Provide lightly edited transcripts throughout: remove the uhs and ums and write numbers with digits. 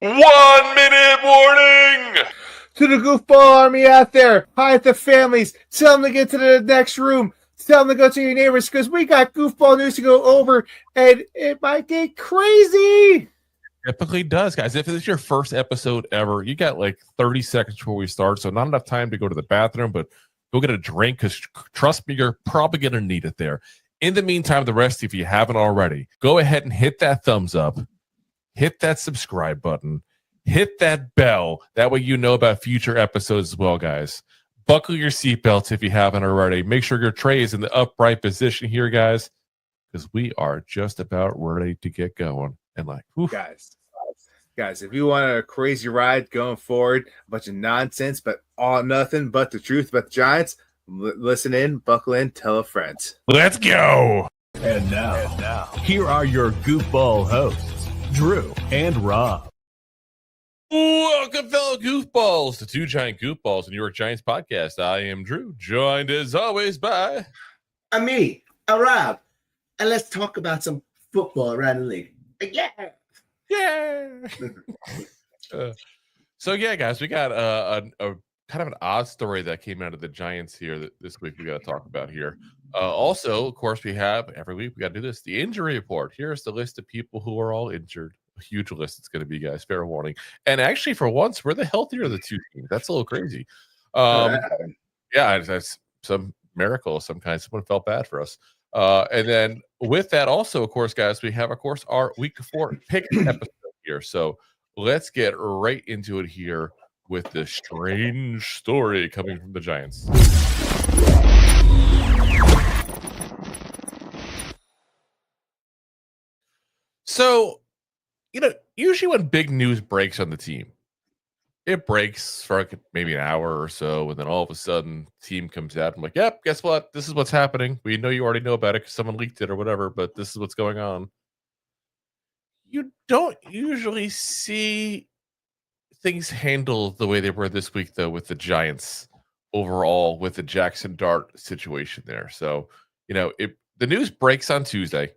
1 minute warning! To the goofball army out there, hi at the families, tell them to get to the next room, tell them to go to your neighbors, because we got goofball news to go over, and it might get crazy. Typically does, guys. If it's your first episode ever, you got like 30 seconds before we start, so not enough time to go to the bathroom, but go get a drink, because trust me, you're probably going to need it there. In the meantime, the rest, if you haven't already, go ahead and hit that thumbs up, hit that subscribe button, hit that bell. That way you know about future episodes as well, guys. Buckle your seatbelts if you haven't already. Make sure your tray is in the upright position here, guys, because we are just about ready to get going. And like, whew. Guys, if you want a crazy ride going forward, a bunch of nonsense, but all nothing but the truth about the Giants, listen in, buckle in, tell a friend. Let's go. And now, here are your goofball hosts, Drew and Rob. Welcome, fellow goofballs, to Two Giant Goofballs, the New York Giants podcast. I am Drew, joined as always by... I'm me, Rob. And let's talk about some football around the league. Yeah. So, yeah, guys, we got a kind of an odd story that came out of the Giants here this week we got to talk about here. Also, of course, we have, every week we got to do this, the injury report. Here's the list of people who are all injured. A huge list it's going to be, guys. Fair warning. And actually, for once, we're the healthier of the two teams. That's a little crazy. Yeah, that's some miracle of some kind. Someone felt bad for us. And then with that, also, of course, guys, we have, of course, our week 4 pick episode here. So let's get right into it here with this strange story coming from the Giants. So, usually when big news breaks on the team, it breaks for like maybe an hour or so, and then all of a sudden, the team comes out and I'm like, yep, guess what? This is what's happening. We know you already know about it because someone leaked it or whatever, but this is what's going on. You don't usually see things handled the way they were this week, though, with the Giants overall, with the Jackson Dart situation there. So, the news breaks on Tuesday.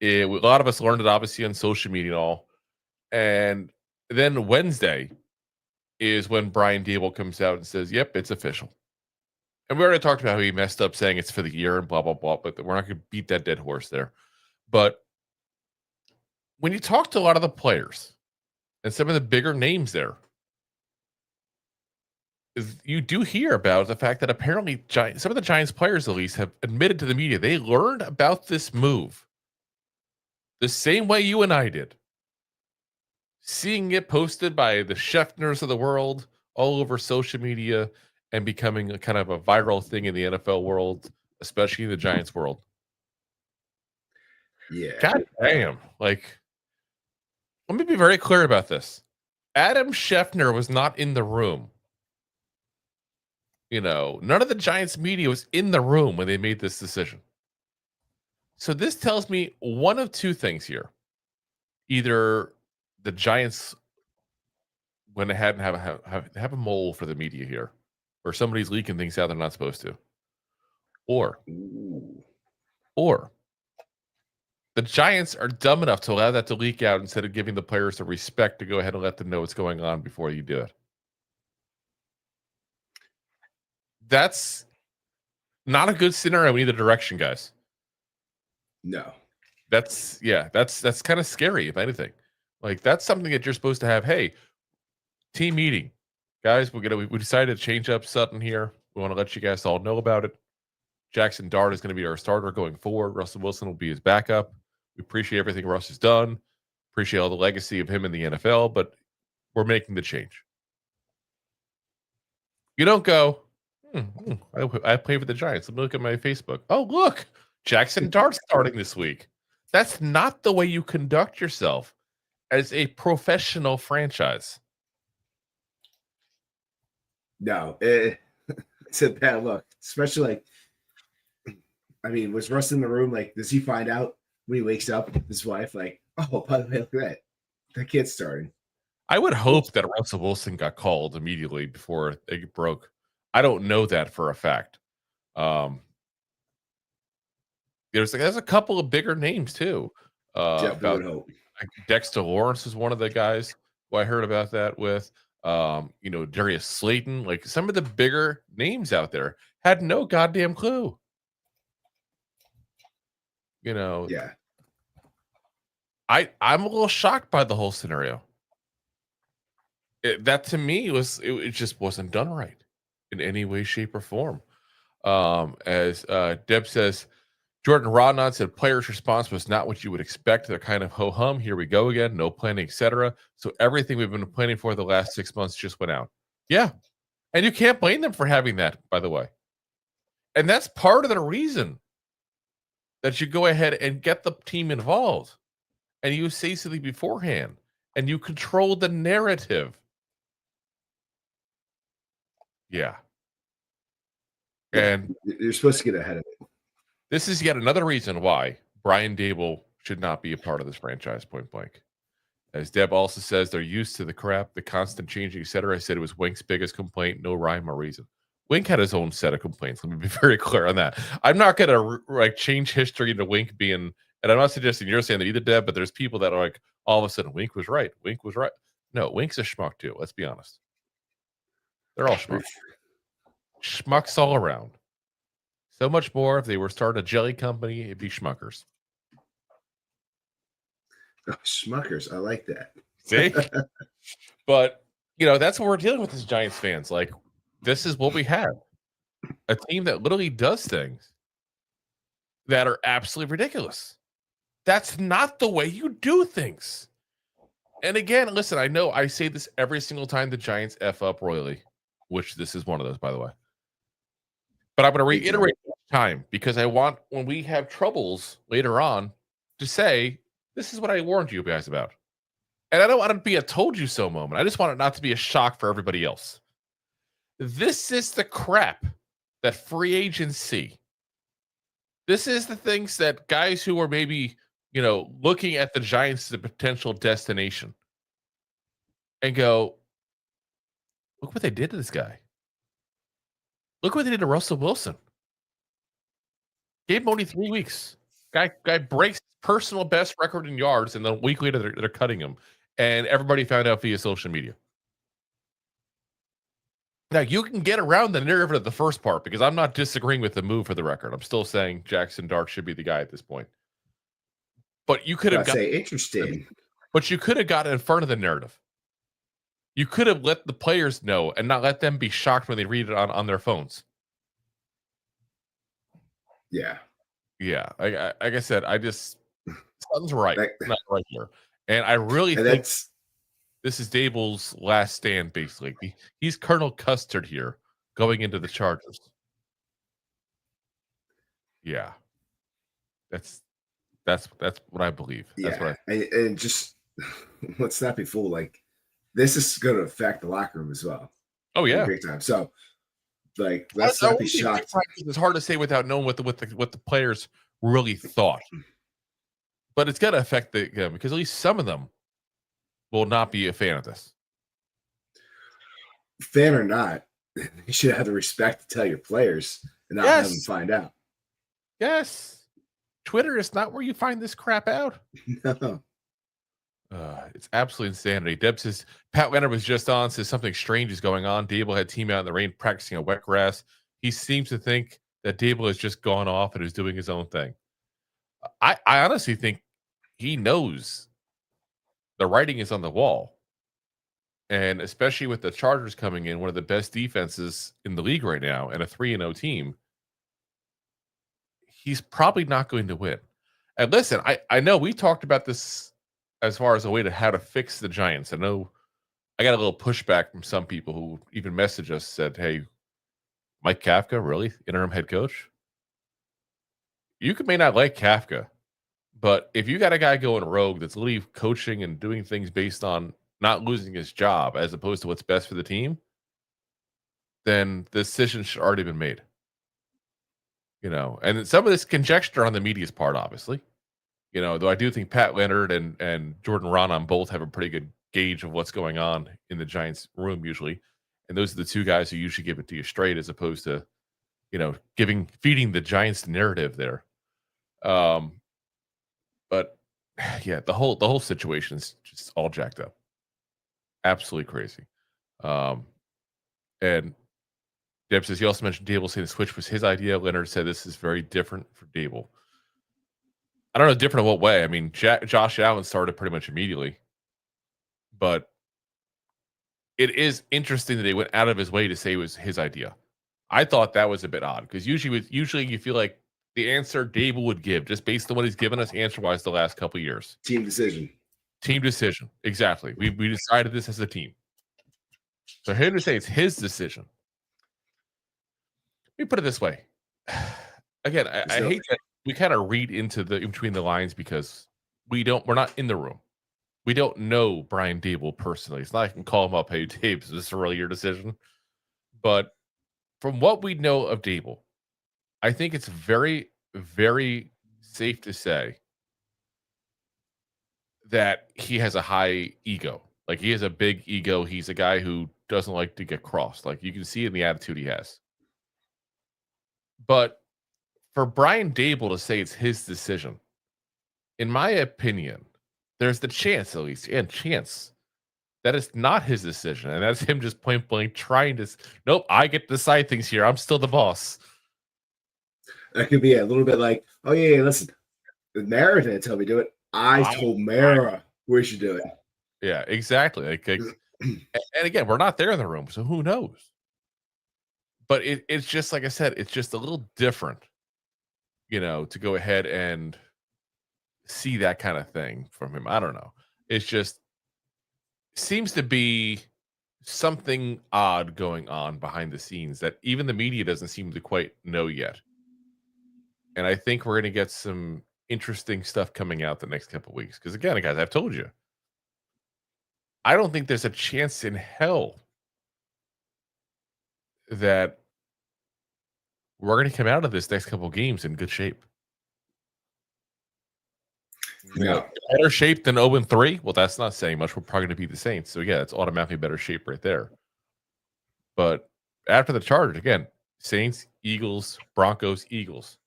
A lot of us learned it, obviously, on social media and all. And then Wednesday is when Brian Dable comes out and says, yep, it's official. And we already talked about how he messed up saying it's for the year and blah, blah, blah, but we're not going to beat that dead horse there. But when you talk to a lot of the players and some of the bigger names there, you do hear about the fact that apparently some of the Giants players, at least, have admitted to the media they learned about this move the same way you and I did. Seeing it posted by the Scheffners of the world all over social media and becoming a kind of a viral thing in the NFL world, especially in the Giants world. Yeah. God damn. Like, let me be very clear about this. Adam Scheffner was not in the room. None of the Giants media was in the room when they made this decision. So this tells me one of two things here. Either the Giants went ahead and have a mole for the media here, or somebody's leaking things out they're not supposed to. Or the Giants are dumb enough to allow that to leak out instead of giving the players the respect to go ahead and let them know what's going on before you do it. That's not a good scenario in either direction, guys. No. That's kind of scary, if anything. Like, that's something that you're supposed to have. Hey, team meeting. Guys, we decided to change up Sutton here. We want to let you guys all know about it. Jackson Dart is going to be our starter going forward. Russell Wilson will be his backup. We appreciate everything Russ has done. Appreciate all the legacy of him in the NFL, but we're making the change. You don't go, I play for the Giants. Let me look at my Facebook. Oh, look, Jackson Dart starting this week. That's not the way you conduct yourself as a professional franchise. No, it's a bad look. Especially, was Russ in the room? Like, does he find out when he wakes up, his wife, like, oh, by the way, look at that. That kid's starting. I would hope that Russell Wilson got called immediately before it broke. I don't know that for a fact. There's a couple of bigger names too. Definitely would hope. Dexter Lawrence is one of the guys who I heard about that with. Darius Slayton, like some of the bigger names out there had no goddamn clue. Yeah. I'm a little shocked by the whole scenario. That to me it just wasn't done right in any way, shape, or form. As Deb says, Jordan Rodnott said players' response was not what you would expect. They're kind of ho-hum. Here we go again. No planning, etc. So everything we've been planning for the last 6 months just went out. Yeah. And you can't blame them for having that, by the way. And that's part of the reason that you go ahead and get the team involved. And you say something beforehand. And you control the narrative. Yeah. And you're supposed to get ahead of it. This is yet another reason why Brian Daboll should not be a part of this franchise, point blank. As Deb also says, they're used to the crap, the constant changing, etc. I said it was Wink's biggest complaint, no rhyme or reason. Wink had his own set of complaints. Let me be very clear on that. I'm not going to change history into Wink being, and I'm not suggesting you're saying that either, Deb, but there's people that are like, all of a sudden, Wink was right. Wink was right. No, Wink's a schmuck too. Let's be honest. They're all schmucks. Schmucks all around. So much more. If they were starting a jelly company, it'd be Schmuckers. Oh, Schmuckers. I like that. See? But, that's what we're dealing with as Giants fans. Like, this is what we have. A team that literally does things that are absolutely ridiculous. That's not the way you do things. And again, listen, I know I say this every single time the Giants F up royally, which this is one of those, by the way. But I'm going to reiterate each time because I want, when we have troubles later on, to say, this is what I warned you guys about. And I don't want it to be a told you so moment. I just want it not to be a shock for everybody else. This is the crap that free agents see. This is the things that guys who are maybe, looking at the Giants as a potential destination and go, look what they did to this guy. Look what they did to Russell Wilson. Gave him only 3 weeks. Guy breaks personal best record in yards, and then a week later they're cutting him. And everybody found out via social media. Now, you can get around the narrative of the first part because I'm not disagreeing with the move for the record. I'm still saying Jackson Dart should be the guy at this point. But you could have interesting. But you could have got in front of the narrative. You could have let the players know and not let them be shocked when they read it on their phones. Yeah. Yeah. Like I said, something's right. Not right here. And I really think this is Daboll's last stand, basically. He's Colonel Custard here going into the Chargers. Yeah. That's what I believe. That's what and just let's not be fooled. Like, this is going to affect the locker room as well. Oh yeah, big time. So, like, let's not be shocked. It's hard to say without knowing what the players really thought. But it's going to affect them because at least some of them will not be a fan of this. Fan or not, you should have the respect to tell your players and not have them find out. Yes. Twitter is not where you find this crap out. No. It's absolute insanity. Deb says, Pat Leonard was just on, says something strange is going on. Dable had team out in the rain practicing on wet grass. He seems to think that Dable has just gone off and is doing his own thing. I honestly think he knows the writing is on the wall. And especially with the Chargers coming in, one of the best defenses in the league right now, and a 3-0 team, he's probably not going to win. And listen, I know we talked about this as far as a way to how to fix the Giants. I know I got a little pushback from some people who even messaged us, said, hey, Mike Kafka, really? Interim head coach? You may not like Kafka, but if you got a guy going rogue that's literally coaching and doing things based on not losing his job as opposed to what's best for the team, then the decision should already been made. And some of this conjecture on the media's part, obviously. Though I do think Pat Leonard and Jordan Rodnott both have a pretty good gauge of what's going on in the Giants room usually. And those are the two guys who usually give it to you straight as opposed to, feeding the Giants narrative there. But yeah, the whole situation is just all jacked up. Absolutely crazy. And Deb says he also mentioned Dable saying the switch was his idea. Leonard said this is very different for Dable. I don't know, different in what way. I mean, Josh Allen started pretty much immediately, but it is interesting that he went out of his way to say it was his idea. I thought that was a bit odd because usually you feel like the answer Dable would give, just based on what he's given us answer-wise the last couple of years. Team decision. Team decision. Exactly. We decided this as a team. So him to say it's his decision. Let me put it this way. Again, I hate that we kind of read into the in between the lines because we're not in the room. We don't know Brian Dable personally. It's not like I can call him up, hey, Dave, is this really your decision? But from what we know of Dable, I think it's very, very safe to say that he has a high ego. Like, he has a big ego. He's a guy who doesn't like to get crossed. Like, you can see in the attitude he has. But for Brian Dable to say it's his decision, in my opinion, there's the chance, at least, that it's not his decision. And that's him just point blank trying to, nope, I get to decide things here. I'm still the boss. That could be a little bit like, oh, yeah, listen, the Mara didn't tell me to do it. I told Mara we should do it. Yeah, exactly. Like, and again, we're not there in the room, so who knows? But it's just, like I said, it's just a little different, to go ahead and see that kind of thing from him. I don't know. It's just seems to be something odd going on behind the scenes that even the media doesn't seem to quite know yet. And I think we're going to get some interesting stuff coming out the next couple of weeks. Because again, guys, I've told you, I don't think there's a chance in hell that we're going to come out of this next couple of games in good shape. No. Better shape than 0-3? Well, that's not saying much. We're probably going to beat the Saints. So, yeah, it's automatically better shape right there. But after the Chargers, again, Saints, Eagles, Broncos, Eagles.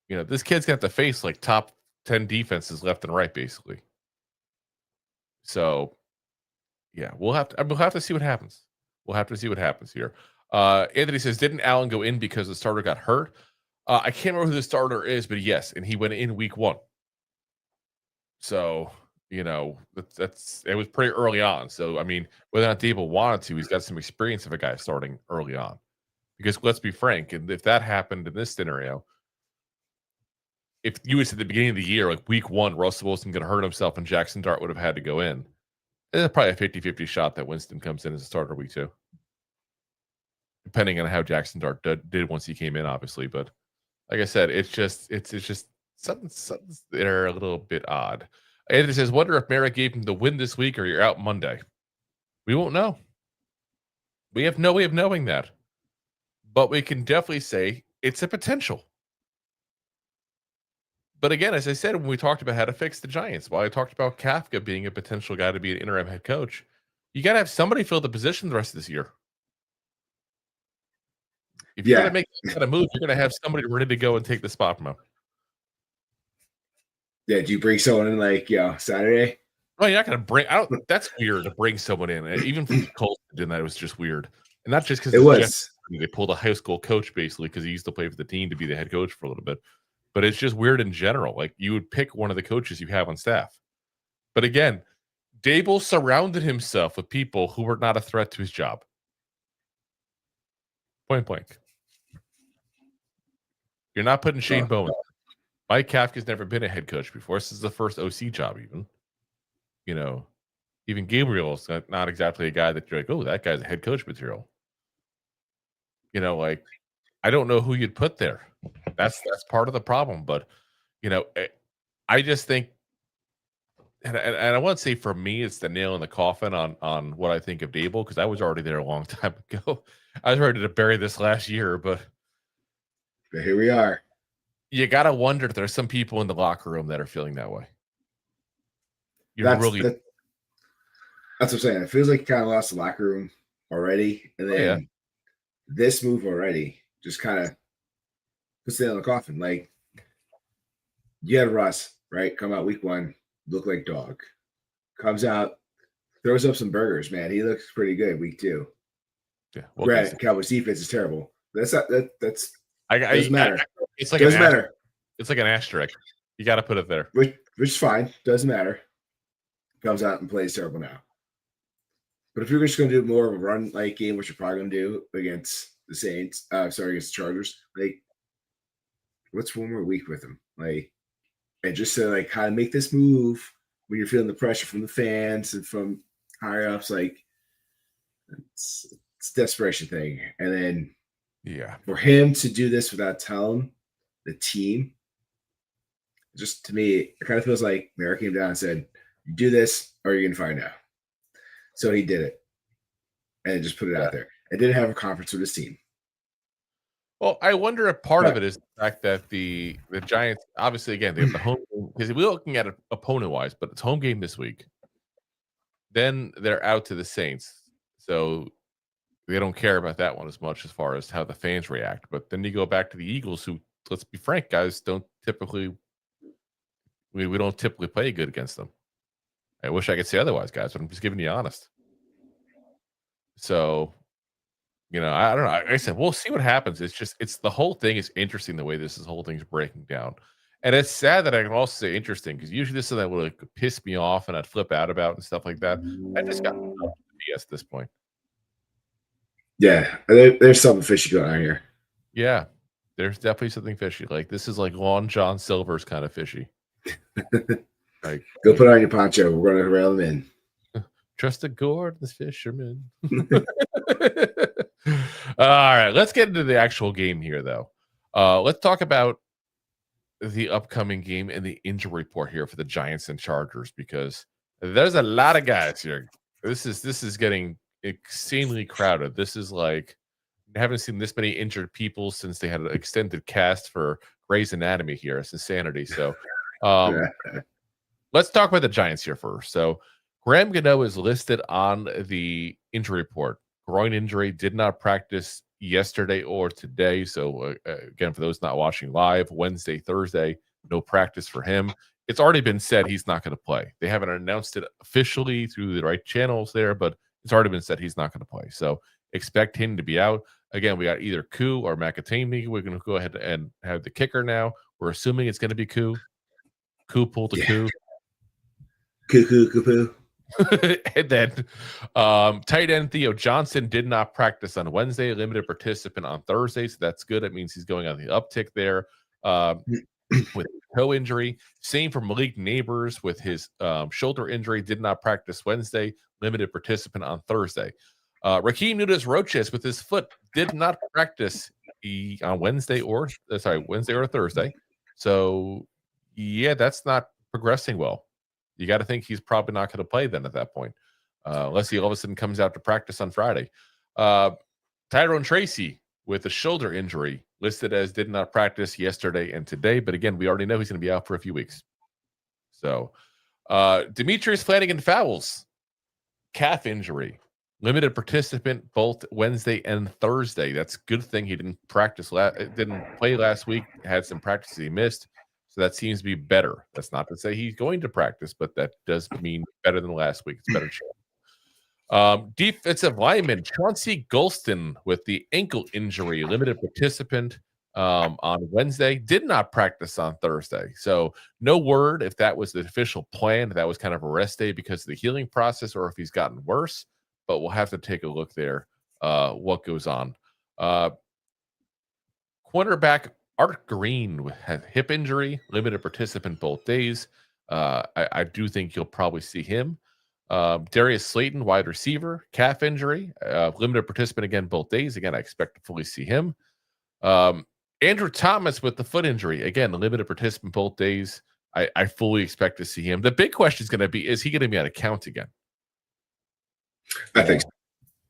This kid's got to face like top 10 defenses left and right, basically. So, yeah, we'll have to see what happens. We'll have to see what happens here. Anthony says, didn't Allen go in because the starter got hurt? I can't remember who the starter is, but yes, and he went in week 1. So, it was pretty early on. So, I mean, whether or not Dable wanted to, he's got some experience of a guy starting early on. Because let's be frank, and if that happened in this scenario, if you was at the beginning of the year, like week 1, Russell Wilson going to hurt himself and Jackson Dart would have had to go in, there's probably a 50-50 shot that Winston comes in as a starter week 2. Depending on how Jackson Dart did once he came in, obviously. But like I said, it's just something's there a little bit odd. Anthony says, wonder if Mara gave him the win this week or you're out Monday. We won't know. We have no way of knowing that. But we can definitely say it's a potential. But again, as I said, when we talked about how to fix the Giants, while I talked about Kafka being a potential guy to be an interim head coach, you got to have somebody fill the position the rest of this year. If you're going to make that kind of move, you're going to have somebody ready to go and take the spot from him. Yeah, do you bring someone in Saturday? Oh, you're not going to bring. That's weird to bring someone in. Even from Colts doing that, it was just weird, and not just because it was. They pulled a high school coach basically because he used to play for the team to be the head coach for a little bit, but it's just weird in general. Like, you would pick one of the coaches you have on staff, but again, Dable surrounded himself with people who were not a threat to his job. Point blank. You're not putting Shane Bowen. Mike Kafka's never been a head coach before. This is the first OC job, even. Even Gabriel's not exactly a guy that you're like, oh, that guy's a head coach material. I don't know who you'd put there. That's part of the problem. But, I just think, and I want to say for me, it's the nail in the coffin on what I think of Dable, because I was already there a long time ago. I was ready to bury this last year, but here we are. You got to wonder if there's some people in the locker room that are feeling that way. That's what I'm saying. It feels like you kind of lost the locker room already. And then this move already just kind of puts it on the coffin. Like, you had Russ, right? Come out week 1, look like dog. Comes out throws up some burgers, man. He looks pretty good week 2. Yeah, Granted, Cowboys defense is terrible. That's not that's doesn't matter. It's like doesn't matter. It's like an asterisk. You got to put it there. Which is fine. Doesn't matter. Comes out and plays terrible now. But if you're just going to do more of a run like game, which you're probably going to do against the Saints, against the Chargers, like, what's one more week with them? Like, and just to like kind of make this move when you're feeling the pressure from the fans and from higher ups, like it's a desperation thing. And then for him to do this without telling the team, just to me, it kind of feels like Mayor came down and said, "You do this, or you're gonna find out." So he did it, and just put it out there. And didn't have a conference with his team. Well, I wonder if part of it is the fact that the Giants, obviously, again, they have the home game, because we're looking at it opponent-wise, but it's home game this week. Then they're out to the Saints. So they don't care about that one as much as far as how the fans react. But then you go back to the Eagles, who, let's be frank, guys, we don't typically play good against them. I wish I could say otherwise, guys, but I'm just giving you honest. So, I don't know. Like I said, we'll see what happens. It's the whole thing is interesting the way this whole thing's breaking down. And it's sad that I can also say interesting, because usually this is something that would piss me off and I'd flip out about and stuff like that. I just got BS at this point. Yeah, there's something fishy going on here. Yeah, there's definitely something fishy. Like, this is like Long John Silver's kind of fishy. Like, go put on your poncho. We're going to rail him in. Trust the gourd, this fisherman. All right, let's get into the actual game here, though. Let's talk about the upcoming game and the injury report here for the Giants and Chargers, because there's a lot of guys here. This is getting insanely crowded. This is like, I haven't seen this many injured people since they had an extended cast for Grey's Anatomy here. It's insanity. So let's talk about the Giants here first. So Gano is listed on the injury report. Groin injury, did not practice yesterday or today. So again, for those not watching live, Wednesday, Thursday, no practice for him. It's already been said he's not going to play. They haven't announced it officially through the right channels there, but it's already been said he's not going to play. So expect him to be out. Again, we got either Koo or Makatami. We're going to go ahead and have the kicker now. We're assuming it's going to be Koo. Koo pulled the Koo. Koo. And then tight end Theo Johnson did not practice on Wednesday, limited participant on Thursday, so that's good. It means he's going on the uptick there with toe injury. Same for Malik Nabers with his shoulder injury, did not practice Wednesday, limited participant on Thursday. Raheem Nunez-Roches with his foot did not practice on Wednesday or Thursday. So yeah, that's not progressing well. You got to think he's probably not going to play then at that point, unless he all of a sudden comes out to practice on Friday. Tyrone Tracy with a shoulder injury listed as did not practice yesterday and today. But again, we already know he's going to be out for a few weeks. So Demetrius Flanagan-Fowles, calf injury, limited participant both Wednesday and Thursday. That's a good thing he didn't play last week, had some practice he missed. So that seems to be better. That's not to say he's going to practice, but that does mean better than last week. It's better chance. Defensive lineman Chauncey Golston with the ankle injury, limited participant on Wednesday, did not practice on Thursday. So no word if that was the official plan, if that was kind of a rest day because of the healing process, or if he's gotten worse. But we'll have to take a look there, what goes on. Cornerback Art Green had hip injury, limited participant both days. I do think you'll probably see him. Darius Slayton, wide receiver, calf injury, limited participant again both days. Again, I expect to fully see him. Andrew Thomas with the foot injury, again, limited participant both days. I fully expect to see him. The big question is going to be, is he going to be on a count again? I think so.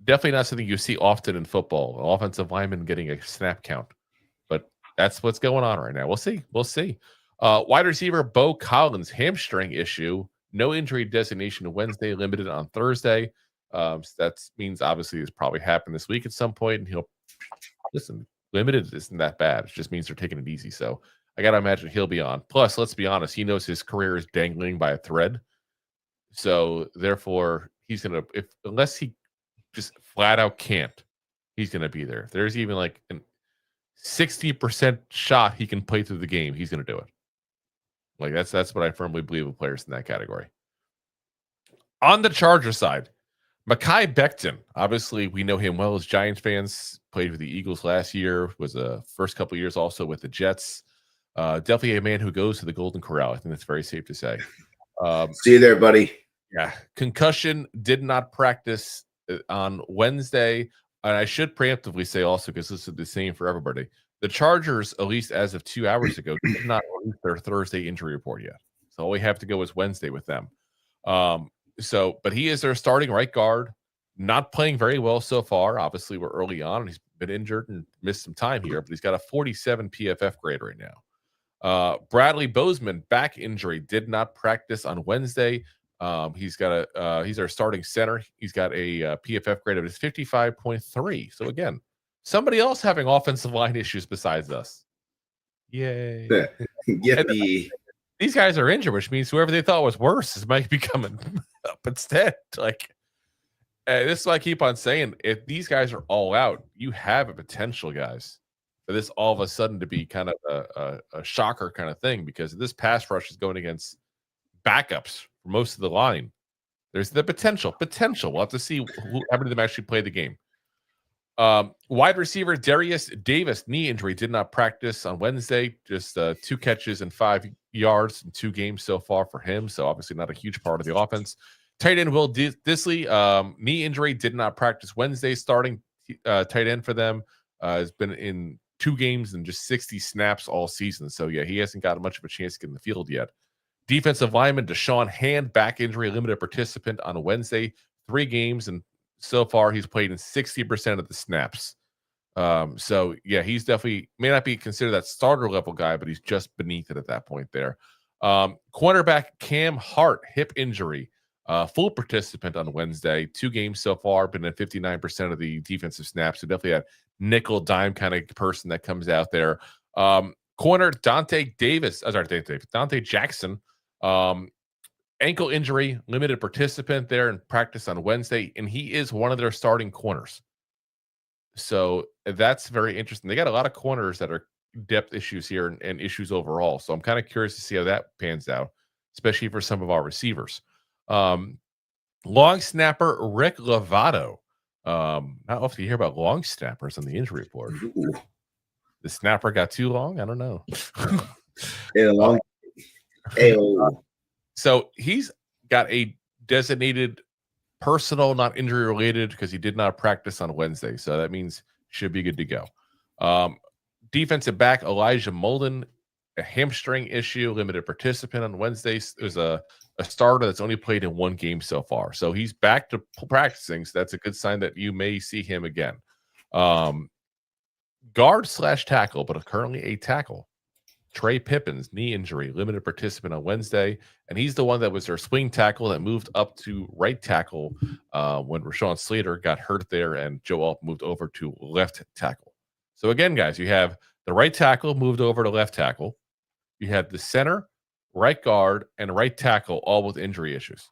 Definitely not something you see often in football. An offensive lineman getting a snap count. But that's what's going on right now. We'll see. Wide receiver Bo Collins, hamstring issue. No injury designation Wednesday, limited on Thursday. So that means obviously it's probably happened this week at some point. And limited isn't that bad. It just means they're taking it easy. So I got to imagine he'll be on. Plus, let's be honest, he knows his career is dangling by a thread. So therefore, he's gonna unless he just flat out can't, he's gonna be there. If there's even like an 60% shot he can play through the game, he's gonna do it. Like that's what I firmly believe with players in that category. On the Charger side, Mekhi Becton, obviously we know him well as Giants fans, played with the Eagles last year, was a first couple of years also with the Jets. Definitely a man who goes to the Golden Corral. I think that's very safe to say. See you there, buddy. Yeah. Concussion, did not practice on Wednesday. And I should preemptively say also, because this is the same for everybody, the Chargers, at least as of 2 hours ago, did not release their Thursday injury report yet. So all we have to go is Wednesday with them. But he is their starting right guard, not playing very well so far. Obviously, we're early on, and he's been injured and missed some time here, but he's got a 47 PFF grade right now. Bradley Bozeman, back injury, did not practice on Wednesday. He's our starting center. He's got a PFF grade of 55.3. So again, somebody else having offensive line issues besides us. Yay. Yippee. These guys are injured, which means whoever they thought was worse might be coming up instead. Like, this is what I keep on saying. If these guys are all out, you have a potential, guys, for this all of a sudden to be kind of a shocker kind of thing, because this pass rush is going against backups for most of the line. There's the potential. We'll have to see how many of them actually play the game. Wide receiver Darius Davis, knee injury, did not practice on Wednesday. Just 2 catches and 5 yards in 2 games so far for him. So obviously not a huge part of the offense. Tight end Will Disley, knee injury, did not practice Wednesday. Starting tight end for them, has been in 2 games and just 60 snaps all season. So yeah, he hasn't got much of a chance to get in the field yet. Defensive lineman Deshaun Hand, back injury, limited participant on Wednesday. 3 games, and so far he's played in 60% of the snaps. So yeah, he's definitely may not be considered that starter level guy, but he's just beneath it at that point there. Cornerback Cam Hart, hip injury, full participant on Wednesday. 2 games so far, been at 59% of the defensive snaps. So definitely a nickel dime kind of person that comes out there. Corner Dante Jackson, ankle injury, limited participant there in practice on Wednesday, and he is one of their starting corners. So that's very interesting. They got a lot of corners that are depth issues here and issues overall. So I'm kind of curious to see how that pans out, especially for some of our receivers. Long snapper Rick Lovato. Not often you hear about long snappers on the injury report. Ooh. The snapper got too long? I don't know. So he's got a designated personal, not injury related, because he did not practice on Wednesday. So that means should be good to go. Defensive back Elijah Molden, a hamstring issue, limited participant on Wednesday. There's a starter that's only played in 1 game so far. So he's back to practicing. So that's a good sign that you may see him again. Guard/tackle, but currently a tackle. Trey Pippins, knee injury, limited participant on Wednesday, and he's the one that was their swing tackle that moved up to right tackle when Rashawn Slater got hurt there, and Joe Alt moved over to left tackle. So again, guys, you have the right tackle moved over to left tackle. You had the center, right guard, and right tackle all with injury issues.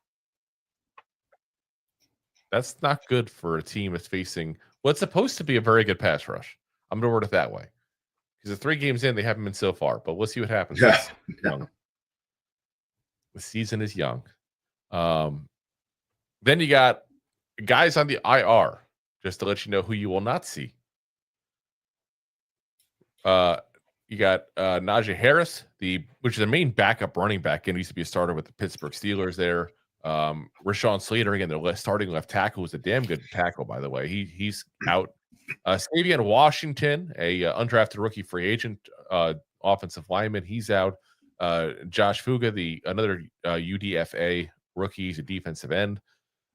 That's not good for a team that's facing what's supposed to be a very good pass rush. I'm going to word it that way. Because the 3 games in, they haven't been so far. But we'll see what happens. Yeah. The season is young. Then you got guys on the IR, just to let you know who you will not see. You got Najee Harris, which is the main backup running back, and used to be a starter with the Pittsburgh Steelers there. Rashawn Slater, again, their starting left tackle, was a damn good tackle, by the way. He's out. Savion Washington, a undrafted rookie free agent offensive lineman, he's out. Josh Fuga, another UDFA rookie, he's a defensive end.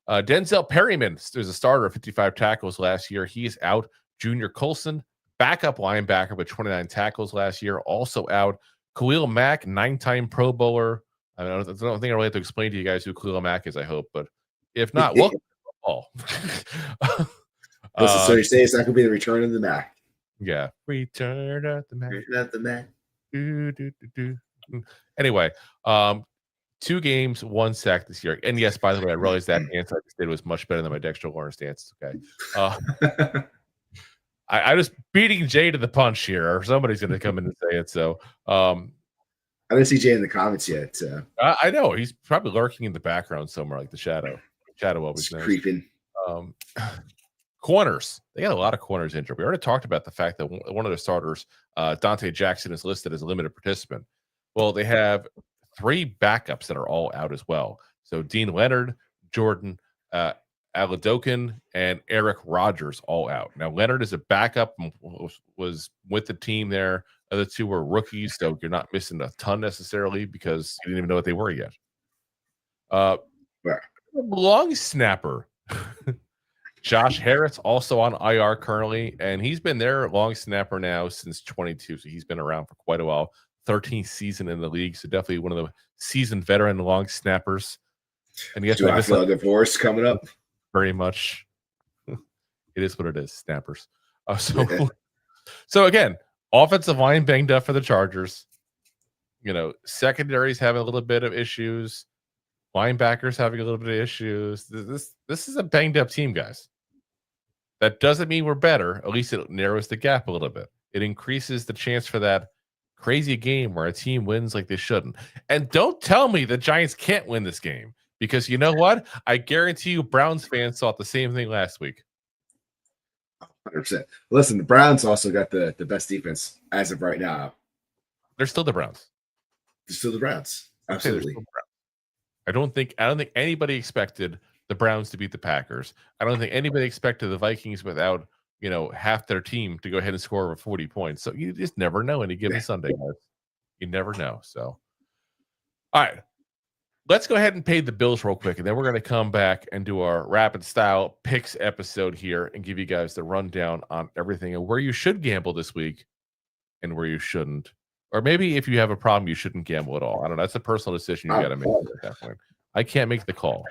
Denzel Perryman, there's a starter of 55 tackles last year. He is out. Junior Colson, backup linebacker with 29 tackles last year, also out. Khalil Mack, 9-time Pro Bowler. I don't think I really have to explain to you guys who Khalil Mack is, I hope, but if not, welcome to football. So you say it's not going to be the return of the Mac? Yeah, return of the Mac. Return of the Mac. Anyway, 2 games, 1 sack this year. And yes, by the way, I realized that dance I just did was much better than my Dexter Lawrence dance. Okay. I just beating Jay to the punch here, or somebody's going to come in and say it. So I didn't see Jay in the comments yet. I know he's probably lurking in the background somewhere, like the shadow. Shadow always knows. Creeping. Corners. They got a lot of corners injured. We already talked about the fact that one of their starters, Dante Jackson, is listed as a limited participant. Well, they have 3 backups that are all out as well. So Dean Leonard, Jordan Aladokin, and Eric Rogers all out. Now, Leonard is a backup and was with the team there. The other 2 were rookies, so you're not missing a ton necessarily because you didn't even know what they were yet. Long snapper. Josh Harris also on IR currently, and he's been their long snapper now since 22, so he's been around for quite a while. 13th season in the league, so definitely one of the seasoned veteran long snappers. And yes, I feel a divorce coming up? Very much. It is what it is, snappers. So again, offensive line banged up for the Chargers. Secondary's having a little bit of issues. Linebackers having a little bit of issues. This is a banged up team, guys. That doesn't mean we're better. At least it narrows the gap a little bit. It increases the chance for that crazy game where a team wins like they shouldn't. And don't tell me the Giants can't win this game, because you know what? I guarantee you Browns fans thought the same thing last week. 100%. Listen, the Browns also got the best defense as of right now. They're still the Browns. They're still the Browns. Absolutely. I don't think anybody expected the Browns to beat the Packers. I don't think anybody expected the Vikings without, half their team to go ahead and score over 40 points. So you just never know any given Sunday, guys. You never know. So, all right, let's go ahead and pay the bills real quick, and then we're going to come back and do our rapid style picks episode here and give you guys the rundown on everything and where you should gamble this week and where you shouldn't. Or maybe if you have a problem, you shouldn't gamble at all. I don't know. That's a personal decision you got to make at that point. I can't make the call.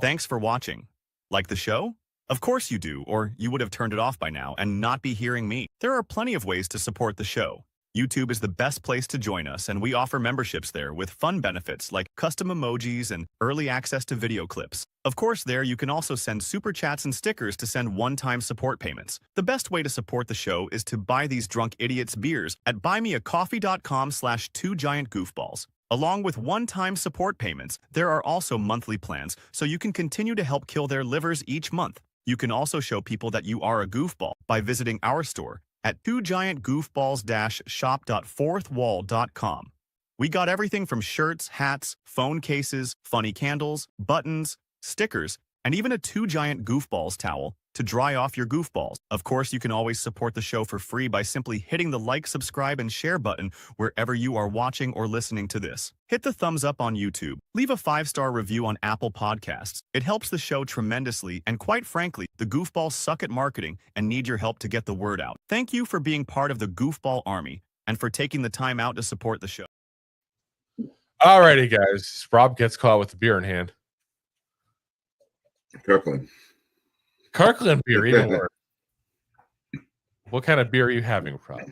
Thanks for watching. Like the show? Of course you do, or you would have turned it off by now and not be hearing me. There are plenty of ways to support the show. YouTube is the best place to join us, and we offer memberships there with fun benefits like custom emojis and early access to video clips. Of course, there you can also send super chats and stickers to send one-time support payments. The best way to support the show is to buy these drunk idiots beers at buymeacoffee.com/2giantgoofballs. Along with one-time support payments, there are also monthly plans, so you can continue to help kill their livers each month. You can also show people that you are a goofball by visiting our store at 2giantgoofballs-shop.fourthwall.com. We got everything from shirts, hats, phone cases, funny candles, buttons, stickers, and even a 2 Giant Goofballs towel to dry off your goofballs. Of course, you can always support the show for free by simply hitting the like, subscribe, and share button wherever you are watching or listening to this. Hit the thumbs up on YouTube. Leave a 5-star review on Apple Podcasts. It helps the show tremendously, and quite frankly, the goofballs suck at marketing and need your help to get the word out. Thank you for being part of the Goofball Army and for taking the time out to support the show. All righty, guys. Rob gets caught with the beer in hand. Kirkland beer, even worse. What kind of beer are you having, Rob?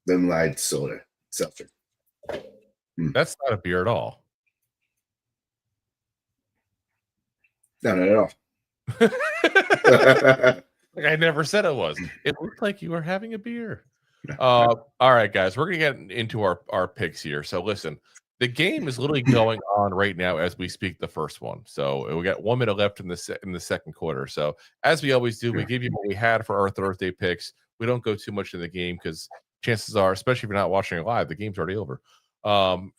Lemon soda. Seltzer. That's not a beer at all. No, not at all. Like I never said it was. It looked like you were having a beer. All right, guys. We're going to get into our picks here. So listen, the game is literally going on right now as we speak, the first one. So we got 1 minute left in the second quarter. So as we always do, we give you what we had for our Thursday picks. We don't go too much in the game because chances are, especially if you're not watching it live, the game's already over.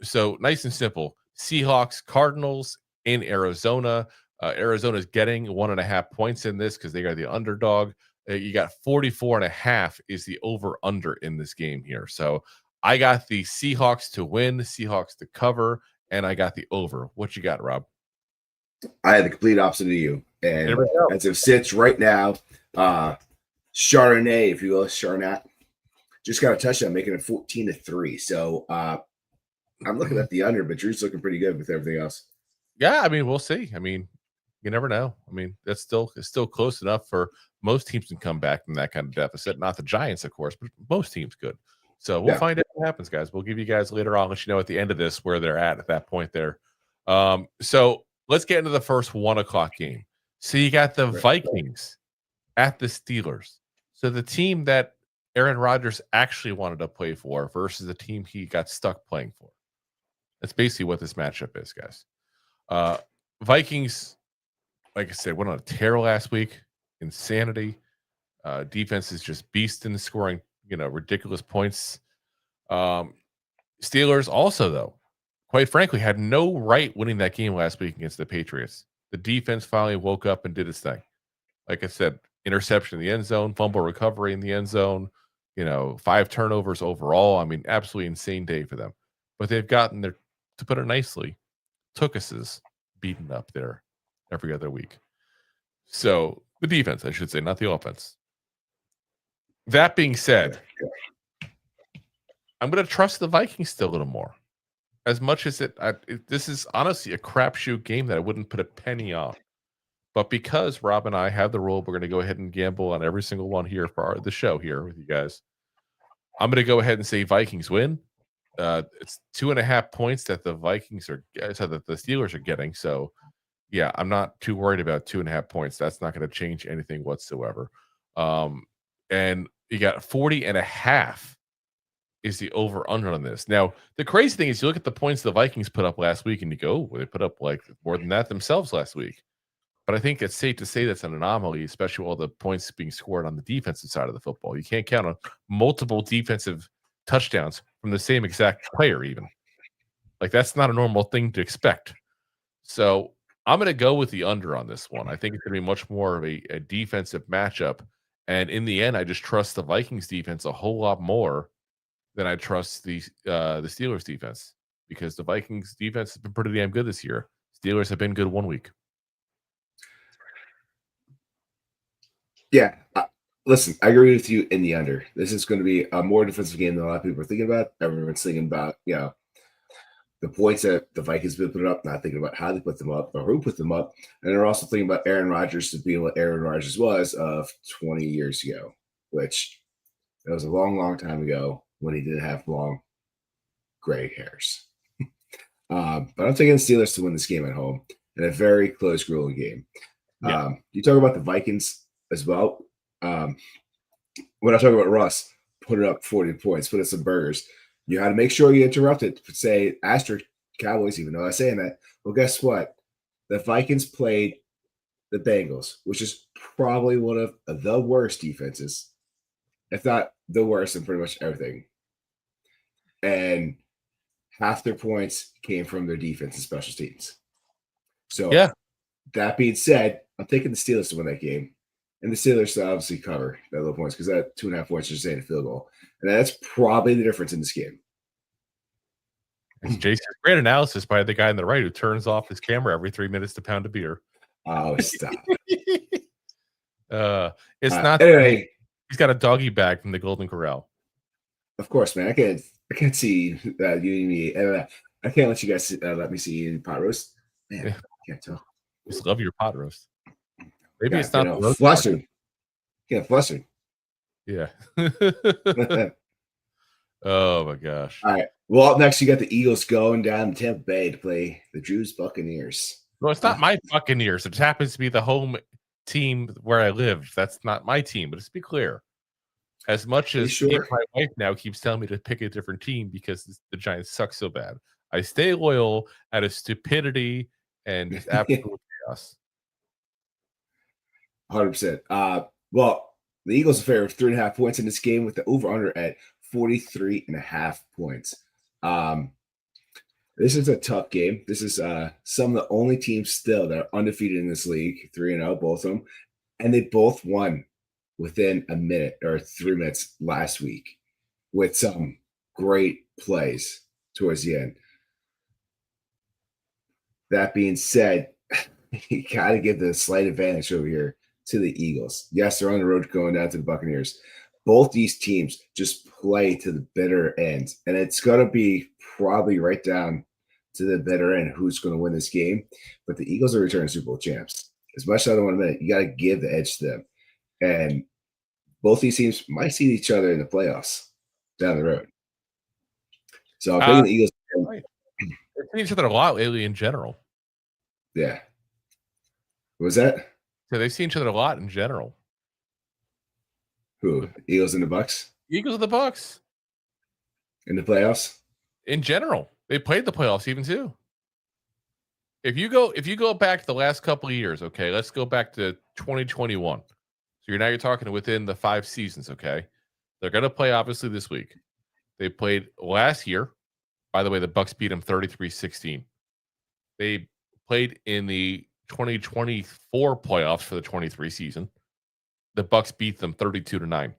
So nice and simple. Seahawks, Cardinals in Arizona. Arizona's getting 1.5 points in this because they are the underdog. You got 44.5 is the over-under in this game here. So I got the Seahawks to win, the Seahawks to cover, and I got the over. What you got, Rob? I had the complete opposite of you. And as it sits right now, Chardonnay, if you will, Charnat, just got a touchdown, making it 14-3. So I'm looking at the under, but Drew's looking pretty good with everything else. Yeah, I mean, we'll see. I mean, you never know. I mean, it's still close enough for most teams to come back from that kind of deficit. Not the Giants, of course, but most teams could. So we'll find out what happens, guys. We'll give you guys later on. Let you know at the end of this where they're at that point there. So let's get into the first 1 o'clock game. So you got the Vikings at the Steelers. So the team that Aaron Rodgers actually wanted to play for versus the team he got stuck playing for. That's basically what this matchup is, guys. Vikings, like I said, went on a tear last week. Insanity. Defense is just beasting, scoring, ridiculous points. Steelers also, though, quite frankly, had no right winning that game last week against the Patriots. The defense finally woke up and did its thing. Like I said, interception in the end zone, fumble recovery in the end zone, 5 turnovers overall. I mean, absolutely insane day for them. But they've gotten their, to put it nicely, Tookuses beaten up there every other week. So the defense, I should say, not the offense. That being said, I'm going to trust the Vikings still a little more. As much as this is honestly a crapshoot game that I wouldn't put a penny on. But because Rob and I have the rule, we're going to go ahead and gamble on every single one here for the show here with you guys. I'm going to go ahead and say Vikings win. It's 2.5 points that the Vikings that the Steelers are getting. So, yeah, I'm not too worried about 2.5 points. That's not going to change anything whatsoever. And you got 40.5 is the over-under on this. Now, the crazy thing is you look at the points the Vikings put up last week and you go, well, they put up like more than that themselves last week. But I think it's safe to say that's an anomaly, especially all the points being scored on the defensive side of the football. You can't count on multiple defensive touchdowns from the same exact player even. Like, that's not a normal thing to expect. So I'm going to go with the under on this one. I think it's going to be much more of a defensive matchup. And in the end, I just trust the Vikings defense a whole lot more than I trust the Steelers defense, because the Vikings defense has been pretty damn good this year. Steelers have been good 1 week. Yeah. Listen, I agree with you in the under. This is going to be a more defensive game than a lot of people are thinking about. Everyone's thinking about, the points that the Vikings have been put up, not thinking about how they put them up or who put them up. And they're also thinking about Aaron Rodgers being what Aaron Rodgers was of 20 years ago, which that was a long, long time ago when he didn't have long gray hairs. But I'm taking the Steelers to win this game at home in a very close, grueling game. Yeah. You talk about the Vikings as well. When I talk about Russ, put up 40 points, put up some burgers. You had to make sure you interrupt it. Say asterisk Cowboys, even though I'm saying that. Well, guess what? The Vikings played the Bengals, which is probably one of the worst defenses, if not the worst in pretty much everything. And half their points came from their defense and special teams. So, yeah. That being said, I'm taking the Steelers to win that game. And the Steelers to obviously cover that low points because that 2.5 points is just a field goal. And that's probably the difference in this game. Jason's great analysis by the guy on the right who turns off his camera every 3 minutes to pound a beer. Oh, stop. It's not anyway. He's got a doggy bag from the Golden Corral. Of course, man. I can't see you and me. I can't let you guys let me see you in pot roast. Man, yeah. I can't tell. Just love your pot roast. Maybe it's not flustered. Yeah, flustered. Yeah. Oh my gosh. All right. Well, up next you got the Eagles going down to Tampa Bay to play the Drew's Buccaneers. No, it's not my Buccaneers. It happens to be the home team where I live. That's not my team, but let's be clear. As much as my wife now keeps telling me to pick a different team because the Giants suck so bad, I stay loyal out of stupidity and just absolute chaos. 100%. Well, the Eagles are favored 3.5 points in this game with the over-under at 43.5 points. This is a tough game. This is some of the only teams still that are undefeated in this league, 3-0, both of them. And they both won within a minute or 3 minutes last week with some great plays towards the end. That being said, you got to give the slight advantage over here to the Eagles. Yes, they're on the road going down to the Buccaneers. Both these teams just play to the bitter end, and it's going to be probably right down to the bitter end who's going to win this game. But the Eagles are returning Super Bowl champs. As much as I don't want to admit it, you got to give the edge to them. And both these teams might see each other in the playoffs down the road. So I'm thinking the Eagles. Right. They've seen each other a lot lately in general. Yeah. What was that? So they've seen each other a lot in general. Who? Eagles and the Bucks? Eagles and the Bucks. In the playoffs? In general. They played the playoffs even too. If you go back the last couple of years, okay, let's go back to 2021. So you're talking within the 5 seasons, okay? They're going to play obviously this week. They played last year. By the way, the Bucks beat them 33-16. They played in the 2024 playoffs for the 23 season. The Bucks beat them 32-9.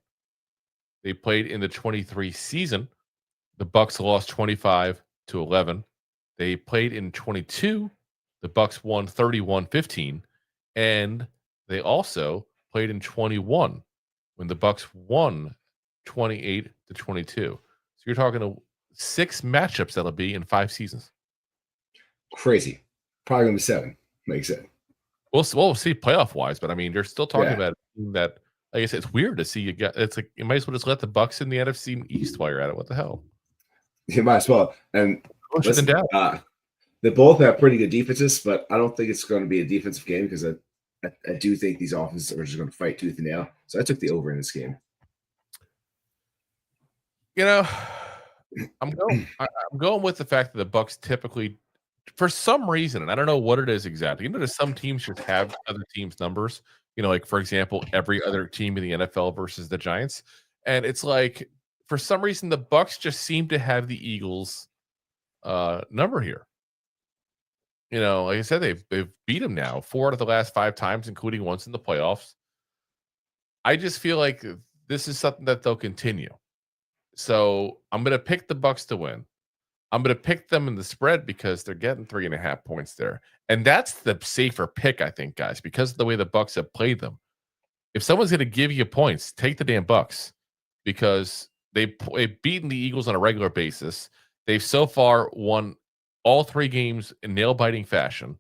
They played in the 23 season. The Bucks lost 25-11. They played in 22. The Bucks won 31-15, and they also played in 21 when the Bucks won 28-22. So you're talking 6 matchups that'll be in 5 seasons. Crazy. Probably gonna be 7. Makes sense. We'll see playoff wise, but I mean, they're still talking about that. Like I said, it's weird to see you get. It's like you might as well just let the Bucks in the NFC East while you're at it. What the hell? You might as well. And listen, they both have pretty good defenses, but I don't think it's going to be a defensive game because I do think these offenses are just going to fight tooth and nail. So I took the over in this game. You know, I'm going with the fact that the Bucks typically, for some reason, and I don't know what it is exactly. There's some teams just have other teams' numbers. Like for example, every other team in the NFL versus the Giants, and it's like for some reason the Bucks just seem to have the Eagles' number here. Like I said, they've beat them now 4 out of the last 5 times, including once in the playoffs. I just feel like this is something that they'll continue. So I'm going to pick the Bucks to win. I'm going to pick them in the spread because they're getting 3.5 points there. And that's the safer pick, I think, guys, because of the way the Bucks have played them. If someone's going to give you points, take the damn Bucks because they've beaten the Eagles on a regular basis. They've so far won all 3 games in nail-biting fashion.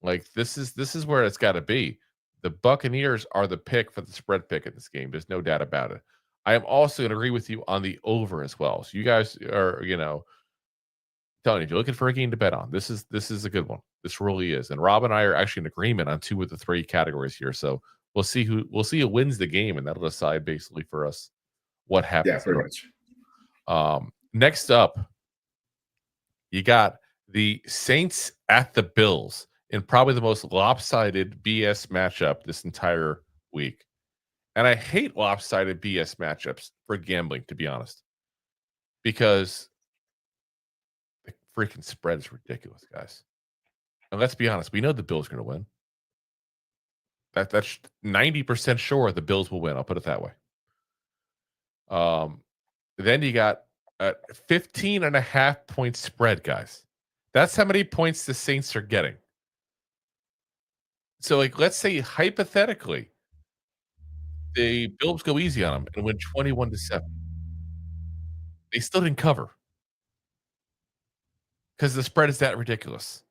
Like this is where it's got to be. The Buccaneers are the pick for the spread pick in this game. There's no doubt about it. I am also going to agree with you on the over as well. So you guys are, telling you, if you're looking for a game to bet on, this is a good one. This really is. And Rob and I are actually in agreement on 2 of the 3 categories here. So we'll see who wins the game, and that'll decide basically for us what happens. Yeah, pretty much. Next up, you got the Saints at the Bills in probably the most lopsided BS matchup this entire week. And I hate lopsided BS matchups for gambling, to be honest, because the freaking spread is ridiculous, guys. And let's be honest, we know the Bills are going to win. That's 90% sure the Bills will win. I'll put it that way. Then you got a 15.5 point spread, guys. That's how many points the Saints are getting. So, let's say hypothetically, the Bills go easy on them and win 21-7. They still didn't cover because the spread is that ridiculous.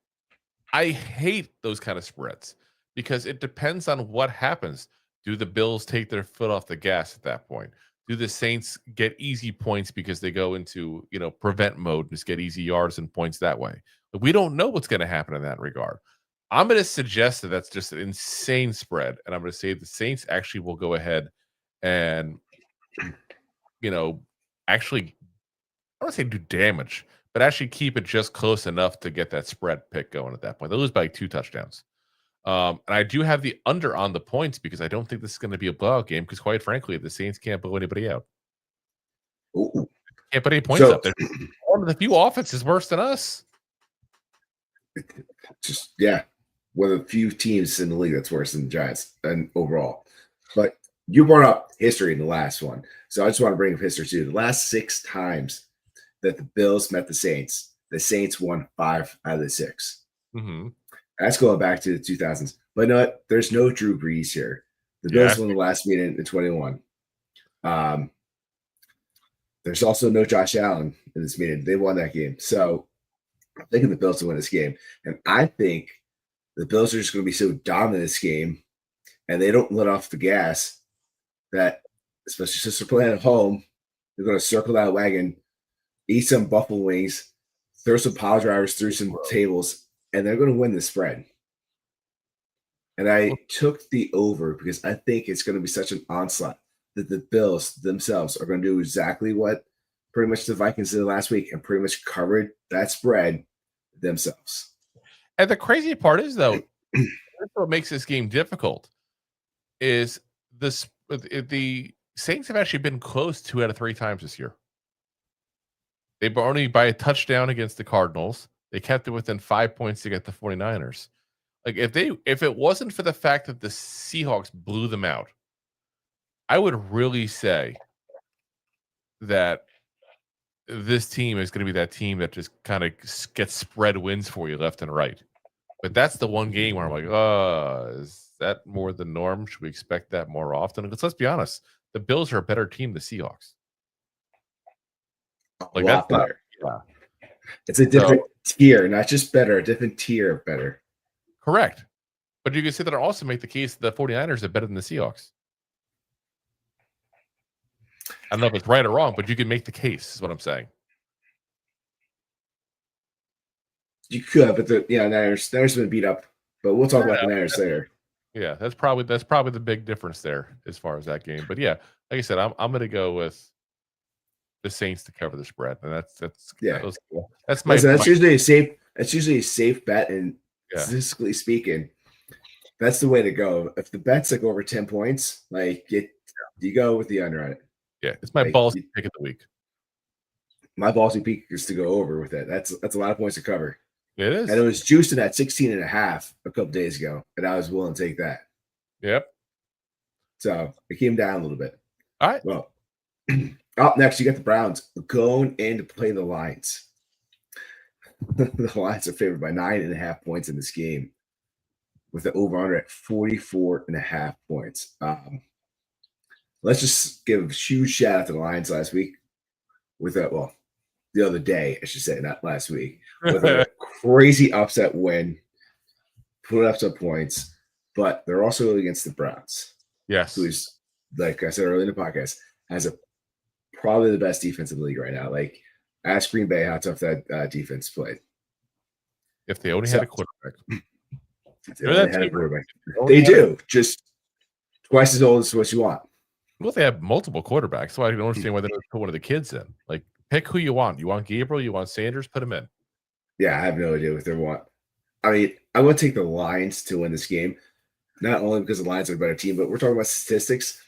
I hate those kind of spreads because it depends on what happens. Do the Bills take their foot off the gas at that point? Do the Saints get easy points because they go into, prevent mode and just get easy yards and points that way? But we don't know what's going to happen in that regard. I'm going to suggest that that's just an insane spread. And I'm going to say the Saints actually will go ahead and, actually, I don't want to say do damage, but actually keep it just close enough to get that spread pick going at that point. They lose by 2 touchdowns. And I do have the under on the points because I don't think this is going to be a blowout game because, quite frankly, the Saints can't blow anybody out. Ooh. Can't put any points up there. One of the few offenses worse than us. Just, yeah. One of the few teams in the league that's worse than the Giants and overall. But you brought up history in the last one. So I just want to bring up history too. The last 6 times that the Bills met the Saints won 5 out of the 6. Mm-hmm. That's going back to the 2000s. But there's no Drew Brees here. The Bills won the last meeting in 21. There's also no Josh Allen in this meeting. They won that game. So I'm thinking the Bills will win this game. And I think the Bills are just going to be so dominant in this game, and they don't let off the gas that, especially since they're playing at home, they're going to circle that wagon eat some buffalo wings, throw some pile drivers through some tables, and they're going to win the spread. And I took the over because I think it's going to be such an onslaught that the Bills themselves are going to do exactly what pretty much the Vikings did last week and pretty much covered that spread themselves. And the crazy part is, though, that's what makes this game difficult is the Saints have actually been close 2 out of 3 times this year. They were only by a touchdown against the Cardinals. They kept it within 5 points to get the 49ers. Like if it wasn't for the fact that the Seahawks blew them out, I would really say that this team is going to be that team that just kind of gets spread wins for you left and right. But that's the one game where I'm like, is that more the norm? Should we expect that more often? Because let's be honest, the Bills are a better team than the Seahawks. Like a lot better. Yeah. It's a different tier, not just better, a different tier of better. Correct. But you can say that and also make the case that the 49ers are better than the Seahawks. I don't know if it's right or wrong, but you can make the case, is what I'm saying. You could, but the Niners have been beat up. But we'll talk about the Niners later. Yeah, that's probably the big difference there as far as that game. But yeah, like I said, I'm going to go with the Saints to cover the spread, and that's my. Listen, that's usually a safe. That's usually a safe bet, and statistically speaking, that's the way to go. If the bet's like over 10 points, you go with the under on it. Yeah, it's my ballsy pick of the week. My ballsy pick is to go over with it. That's a lot of points to cover. It is. And it was juicing at 16.5 a couple days ago, and I was willing to take that. Yep. So it came down a little bit. All right. Well, up next, you got the Browns going in to play the Lions. The Lions are favored by 9.5 points in this game, with the over-under at 44.5 points. Let's just give a huge shout out to the Lions last week with that. Well, the other day, I should say, not last week, with a crazy upset win, put up some points, but they're also against the Browns. Yes, who's, like I said earlier in the podcast, has probably the best defense in the league right now. Like, ask Green Bay how tough that defense played. If they only had a quarterback. They do. Just twice as old as what you want. Well, they have multiple quarterbacks, so I don't understand why they don't put one of the kids in. Like, pick who you want. You want Gabriel? You want Sanders? Put him in. Yeah, I have no idea what they want. I mean, I would take the Lions to win this game, not only because the Lions are a better team, but we're talking about statistics.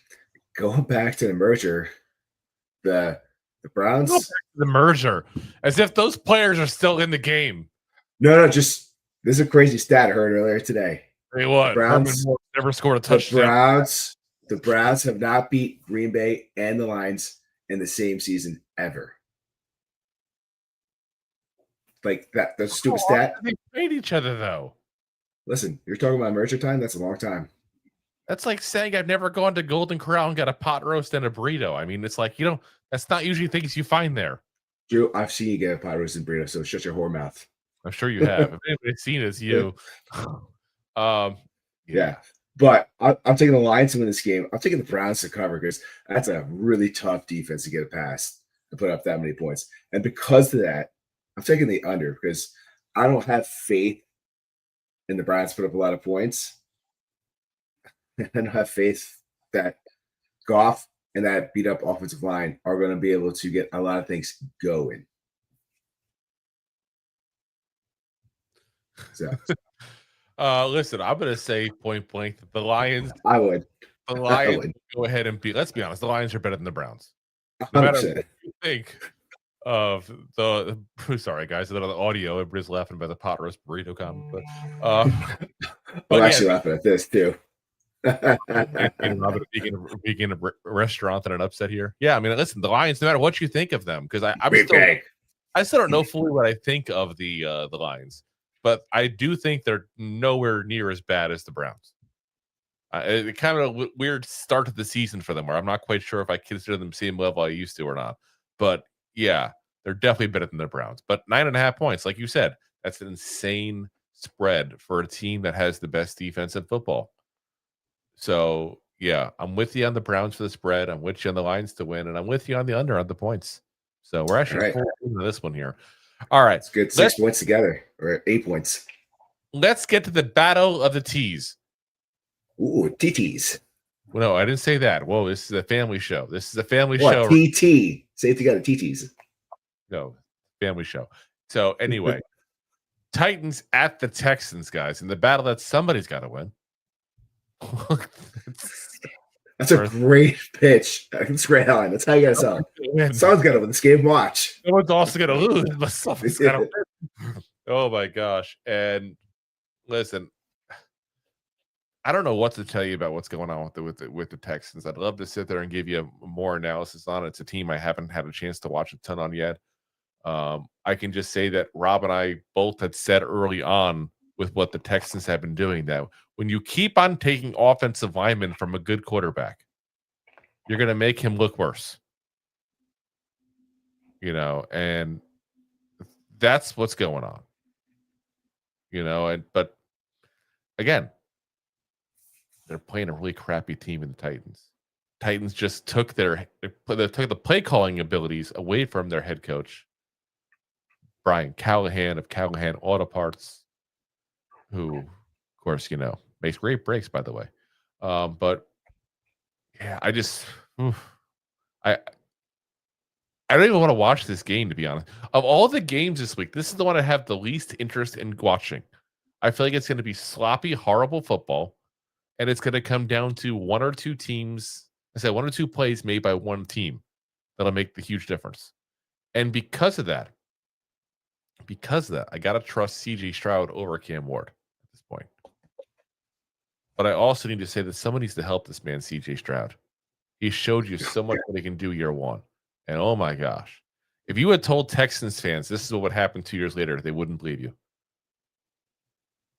Going back to the merger, the Browns. The merger, as if those players are still in the game. No, just this is a crazy stat I heard earlier today. Hey, what? Browns never scored a touchdown. The Browns have not beat Green Bay and the Lions in the same season ever. Like that. That's a stupid stat. They played each other though. Listen, you're talking about merger time. That's a long time. That's like saying I've never gone to Golden Corral and got a pot roast and a burrito. I mean, it's like, that's not usually things you find there. Drew, I've seen you get a pot roast and burrito, so shut your whore mouth. I'm sure you have. If anybody's seen it, it's you. Yeah. But I'm taking the Lions to win this game. I'm taking the Browns to cover because that's a really tough defense to get past and put up that many points. And because of that, I'm taking the under because I don't have faith in the Browns to put up a lot of points. I don't have faith that Goff and that beat up offensive line are going to be able to get a lot of things going. So. Listen, I'm going to say point blank that the Lions. I would. The Lions would go ahead and beat. Let's be honest. The Lions are better than the Browns. No matter what you think of the. Sorry, guys. The audio. Everybody's laughing about the pot roast burrito comment. But I'm actually laughing at this too. Being a restaurant and an upset here. Yeah, I mean, listen. The Lions. No matter what you think of them, because I still don't know fully what I think of the Lions. But I do think they're nowhere near as bad as the Browns. It kind of a weird start to the season for them, where I'm not quite sure if I consider them same level I used to or not. But yeah, they're definitely better than the Browns. But 9.5 points, like you said, that's an insane spread for a team that has the best defense in football. So yeah, I'm with you on the Browns for the spread. I'm with you on the Lions to win, and I'm with you on the under on the points. So we're actually into this one here. All right. It's good. 6 points together, or 8 points. Let's get to the battle of the T's. Ooh, TTs. Well, no, I didn't say that. Whoa, this is a family show. This is a family show. TT. Say it together, TTs. No, family show. So anyway, Titans at the Texans, guys, in the battle that somebody's got to win. That's a great pitch. That's a great line. That's how you got to sell it. Someone's got to win this game. Watch. Someone's also going to lose, but someone's got to win. Oh, my gosh. And listen, I don't know what to tell you about what's going on with the Texans. I'd love to sit there and give you more analysis on it. It's a team I haven't had a chance to watch a ton on yet. I can just say that Rob and I both had said early on with what the Texans have been doing that when you keep on taking offensive linemen from a good quarterback, you're going to make him look worse. And that's what's going on. But again, they're playing a really crappy team in the Titans. Titans just took the play calling abilities away from their head coach, Brian Callahan of Callahan Auto Parts, who, of course, makes great breaks, by the way. But yeah, I don't even want to watch this game, to be honest. Of all the games this week, this is the one I have the least interest in watching. I feel like it's going to be sloppy, horrible football. And it's going to come down to one or two plays made by one team that'll make the huge difference. And because of that, I got to trust CJ Stroud over Cam Ward at this point. But I also need to say that someone needs to help this man, CJ Stroud. He showed you so much what he can do year one. And oh my gosh, if you had told Texans fans this is what would happen 2 years later, they wouldn't believe you.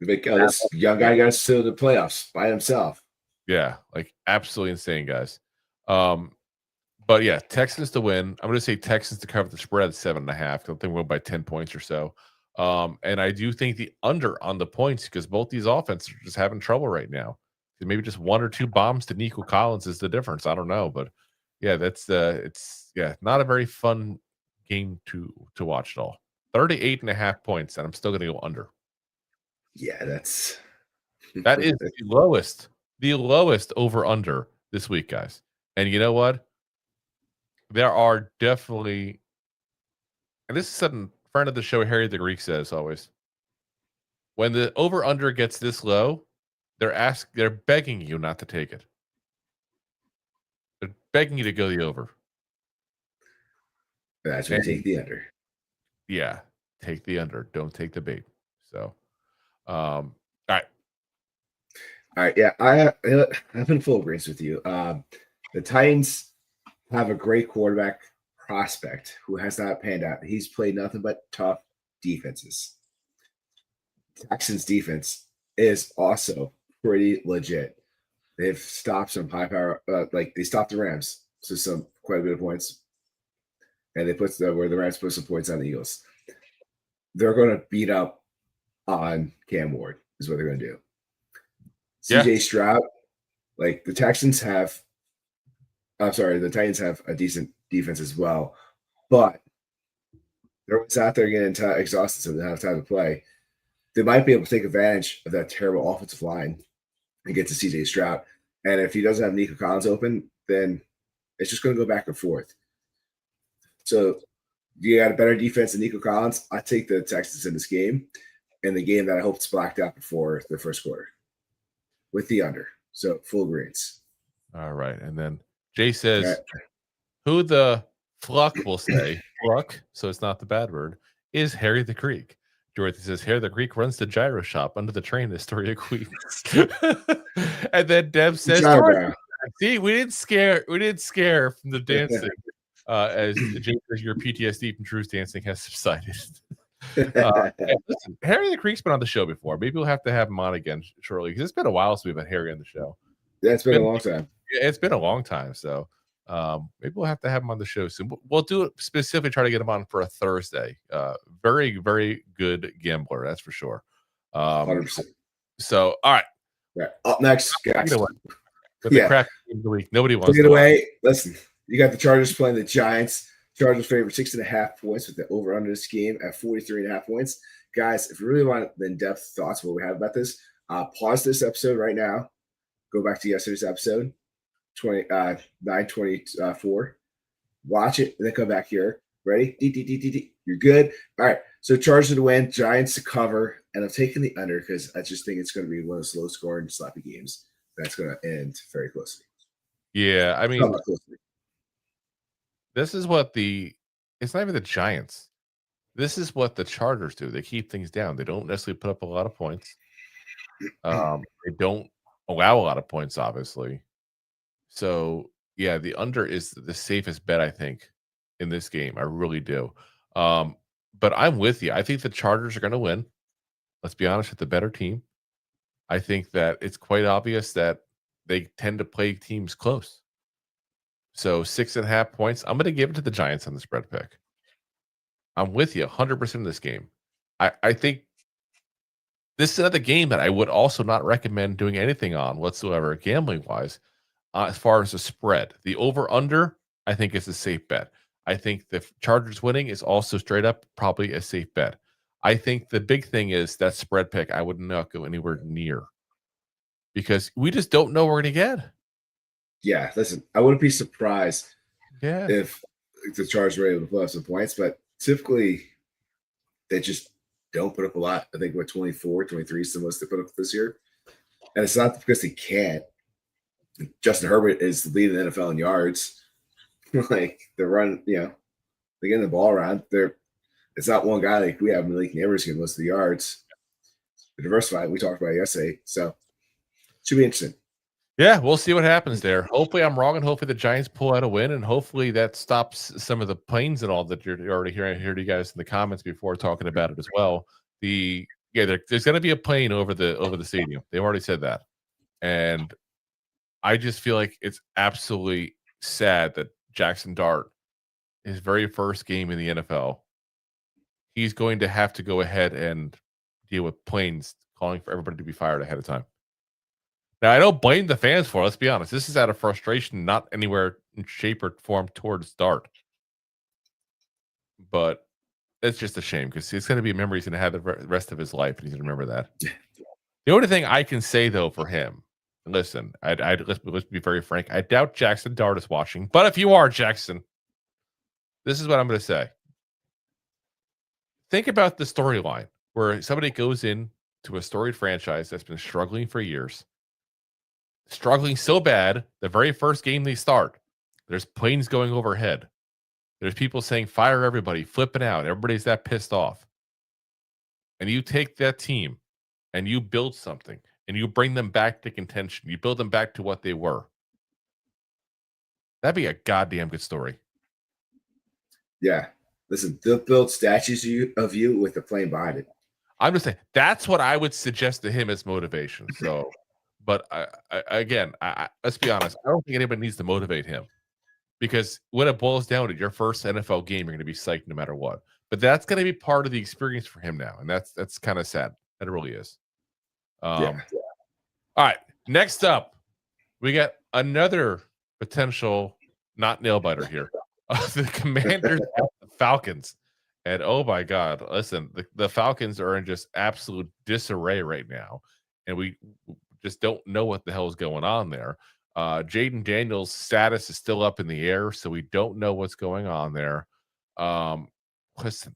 This young guy got us to the playoffs by himself. Yeah, like absolutely insane, guys. But yeah, Texans to win. I'm going to say Texans to cover the spread at 7.5. I think we'll win by 10 points or so. And I do think the under on the points because both these offenses are just having trouble right now. Maybe just one or two bombs to Nico Collins is the difference. I don't know, but yeah, it's not a very fun game to watch at all. 38.5 points, and I'm still going to go under. Yeah, that is the lowest over under this week, guys. And you know what? There are definitely, and this is something friend of the show, Harry the Greek says always. When the over under gets this low, they're begging you not to take it. They're begging you to go the over. That's when you take the under. Yeah, take the under. Don't take the bait. So, all right. Yeah, I've been full agreement with you. The Titans have a great quarterback prospect who has not panned out. He's played nothing but tough defenses. Texans defense is also pretty legit. They've stopped some high power, they stopped the Rams to quite a bit of points, and they put where the Rams put some points on the Eagles. They're going to beat up on Cam Ward is what they're going to do. CJ Stroud, the Titans have a decent defense as well, but they're always out there getting exhausted, so they don't have time to play. They might be able to take advantage of that terrible offensive line and get to CJ Stroud. And if he doesn't have Nico Collins open, then it's just going to go back and forth. So you got a better defense than Nico Collins. I take the Texans in this game, and the game that I hope is blacked out before the first quarter with the under. So full greens. All right. And then Jay says, who the fluck will say, fluck, so it's not the bad word, is Harry the Greek. Dorothy says, Harry the Greek runs the gyro shop under the train in Astoria, Queens. And then Deb says, see, we didn't scare from the dancing. As Jay says, your PTSD from Drew's dancing has subsided. Listen, Harry the Greek's been on the show before. Maybe we'll have to have him on again shortly because it's been a while since we've had Harry on the show. Yeah, it's been a long time. It's been a long time. So maybe we'll have to have him on the show soon. We'll do it specifically, try to get him on for a Thursday. Very, very good gambler, that's for sure. 100%. So, all right. Yeah. Up next, guys. With the crack game of the week, nobody wants to get away. Listen, you got the Chargers playing the Giants. Chargers favorite 6.5 points with the over under this game at 43.5 points. Guys, if you really want the in-depth thoughts of what we have about this, pause this episode right now. Go back to yesterday's episode, 9:24. Watch it and then come back here. Ready? You're good. All right. So Chargers to win, Giants to cover, and I'm taking the under because I just think it's going to be one of those low-scoring, sloppy games that's going to end very closely. Yeah, I mean, this is what it's not even the Giants. This is what the Chargers do. They keep things down. They don't necessarily put up a lot of points. They don't allow a lot of points, obviously. So, yeah, the under is the safest bet, I think, in this game. I really do. But I'm with you. I think the Chargers are going to win. Let's be honest, with the better team. I think that it's quite obvious that they tend to play teams close. So 6.5 points. I'm going to give it to the Giants on the spread pick. I'm with you 100% in this game. I think this is another game that I would also not recommend doing anything on whatsoever, gambling-wise, as far as the spread. The over-under, I think, is a safe bet. I think the Chargers winning is also straight up probably a safe bet. I think the big thing is that spread pick I would not go anywhere near because we just don't know what we're going to get. Yeah, listen, I wouldn't be surprised if the Chargers were able to put up some points, but typically they just don't put up a lot. I think 24, 23 is the most they put up this year. And it's not because they can't. Justin Herbert is leading the NFL in yards. Like they're running, they're getting the ball around. It's not one guy like we have Malik Nabers getting most of the yards. They're diversified. We talked about it yesterday. So it should be interesting. Yeah, we'll see what happens there. Hopefully I'm wrong, and hopefully the Giants pull out a win, and hopefully that stops some of the planes and all that you're already hearing. I heard you guys in the comments before talking about it as well. There's going to be a plane over the stadium. They've already said that, and I just feel like it's absolutely sad that Jackson Dart, his very first game in the NFL, he's going to have to go ahead and deal with planes calling for everybody to be fired ahead of time. Now, I don't blame the fans for it. Let's be honest. This is out of frustration, not anywhere in shape or form towards Dart. But it's just a shame because it's going to be a memory he's going to have the rest of his life, and he's going to remember that. The only thing I can say, though, for him, listen, let's be very frank. I doubt Jackson Dart is watching. But if you are, Jackson, this is what I'm going to say. Think about the storyline where somebody goes in to a storied franchise that's been struggling for years. Struggling so bad, the very first game they start, there's planes going overhead. There's people saying, fire everybody, flipping out. Everybody's that pissed off. And you take that team and you build something and you bring them back to contention. You build them back to what they were. That'd be a goddamn good story. Yeah. Listen, they'll build statues of you with the plane behind it. I'm just saying, that's what I would suggest to him as motivation. So... But again, let's be honest. I don't think anybody needs to motivate him because when it boils down to your first NFL game, you're going to be psyched no matter what. But that's going to be part of the experience for him now, and that's kind of sad. That it really is. All right, next up, we got another potential not nail biter here. The Commanders and the Falcons, and oh my God, listen, the Falcons are in just absolute disarray right now, and we just don't know what the hell is going on there. Jaden Daniels' status is still up in the air, so we don't know what's going on there. Listen,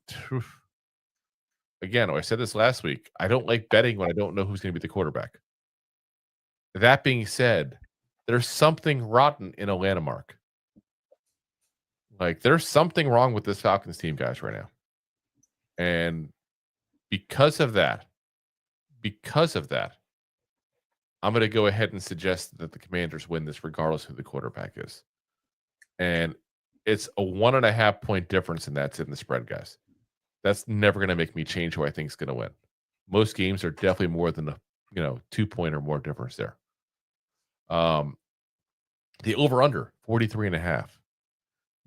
again, I said this last week. I don't like betting when I don't know who's going to be the quarterback. That being said, there's something rotten in Atlanta, Mark. Like, there's something wrong with this Falcons team, guys, right now. And because of that, I'm going to go ahead and suggest that the Commanders win this regardless of who the quarterback is. And it's a 1.5 point difference, and that's in the spread, guys. That's never going to make me change who I think is going to win. Most games are definitely more than a 2 point or more difference there. The over-under, 43.5.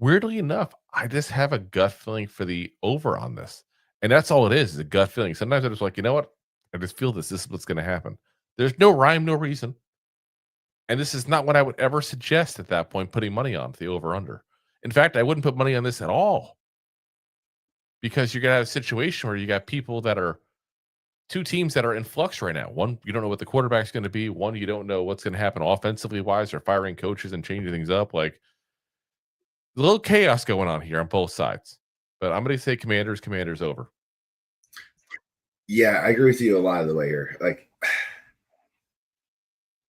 Weirdly enough, I just have a gut feeling for the over on this. And that's all it is a gut feeling. Sometimes I'm just like, you know what? I just feel this. This is what's going to happen. There's no rhyme, no reason. And this is not what I would ever suggest at that point, putting money on the over-under. In fact, I wouldn't put money on this at all because you're going to have a situation where you got people that are two teams that are in flux right now. One, you don't know what the quarterback's going to be. One, you don't know what's going to happen offensively wise or firing coaches and changing things up. Like a little chaos going on here on both sides. But I'm going to say Commanders over. Yeah, I agree with you a lot of the way here. Like,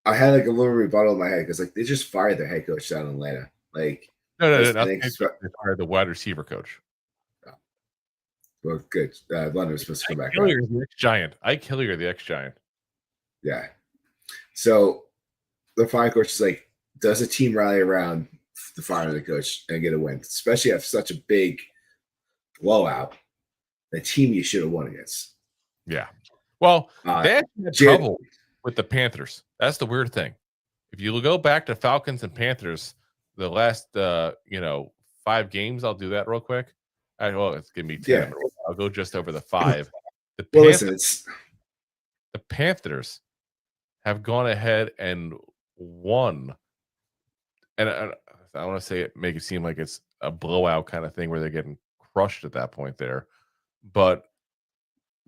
I had like a little rebuttal in my head because like they just fired their head coach down in Atlanta. Like, no, they fired the wide receiver coach. Well, good. London was supposed to come back. The ex-Giant. Ike Hillier, the ex-Giant. Yeah. So the fire coach is like, does a team rally around the firing of the coach and get a win? Especially after such a big blowout, the team you should have won against. Yeah. Well, they actually had trouble with the Panthers. That's the weird thing. If you go back to Falcons and Panthers, the last 5 games, I'll do that real quick. It's gonna be 10. Yeah. I'll go just over the 5. The Panthers have gone ahead and won, and I want to say it, make it seem like it's a blowout kind of thing where they're getting crushed at that point there, but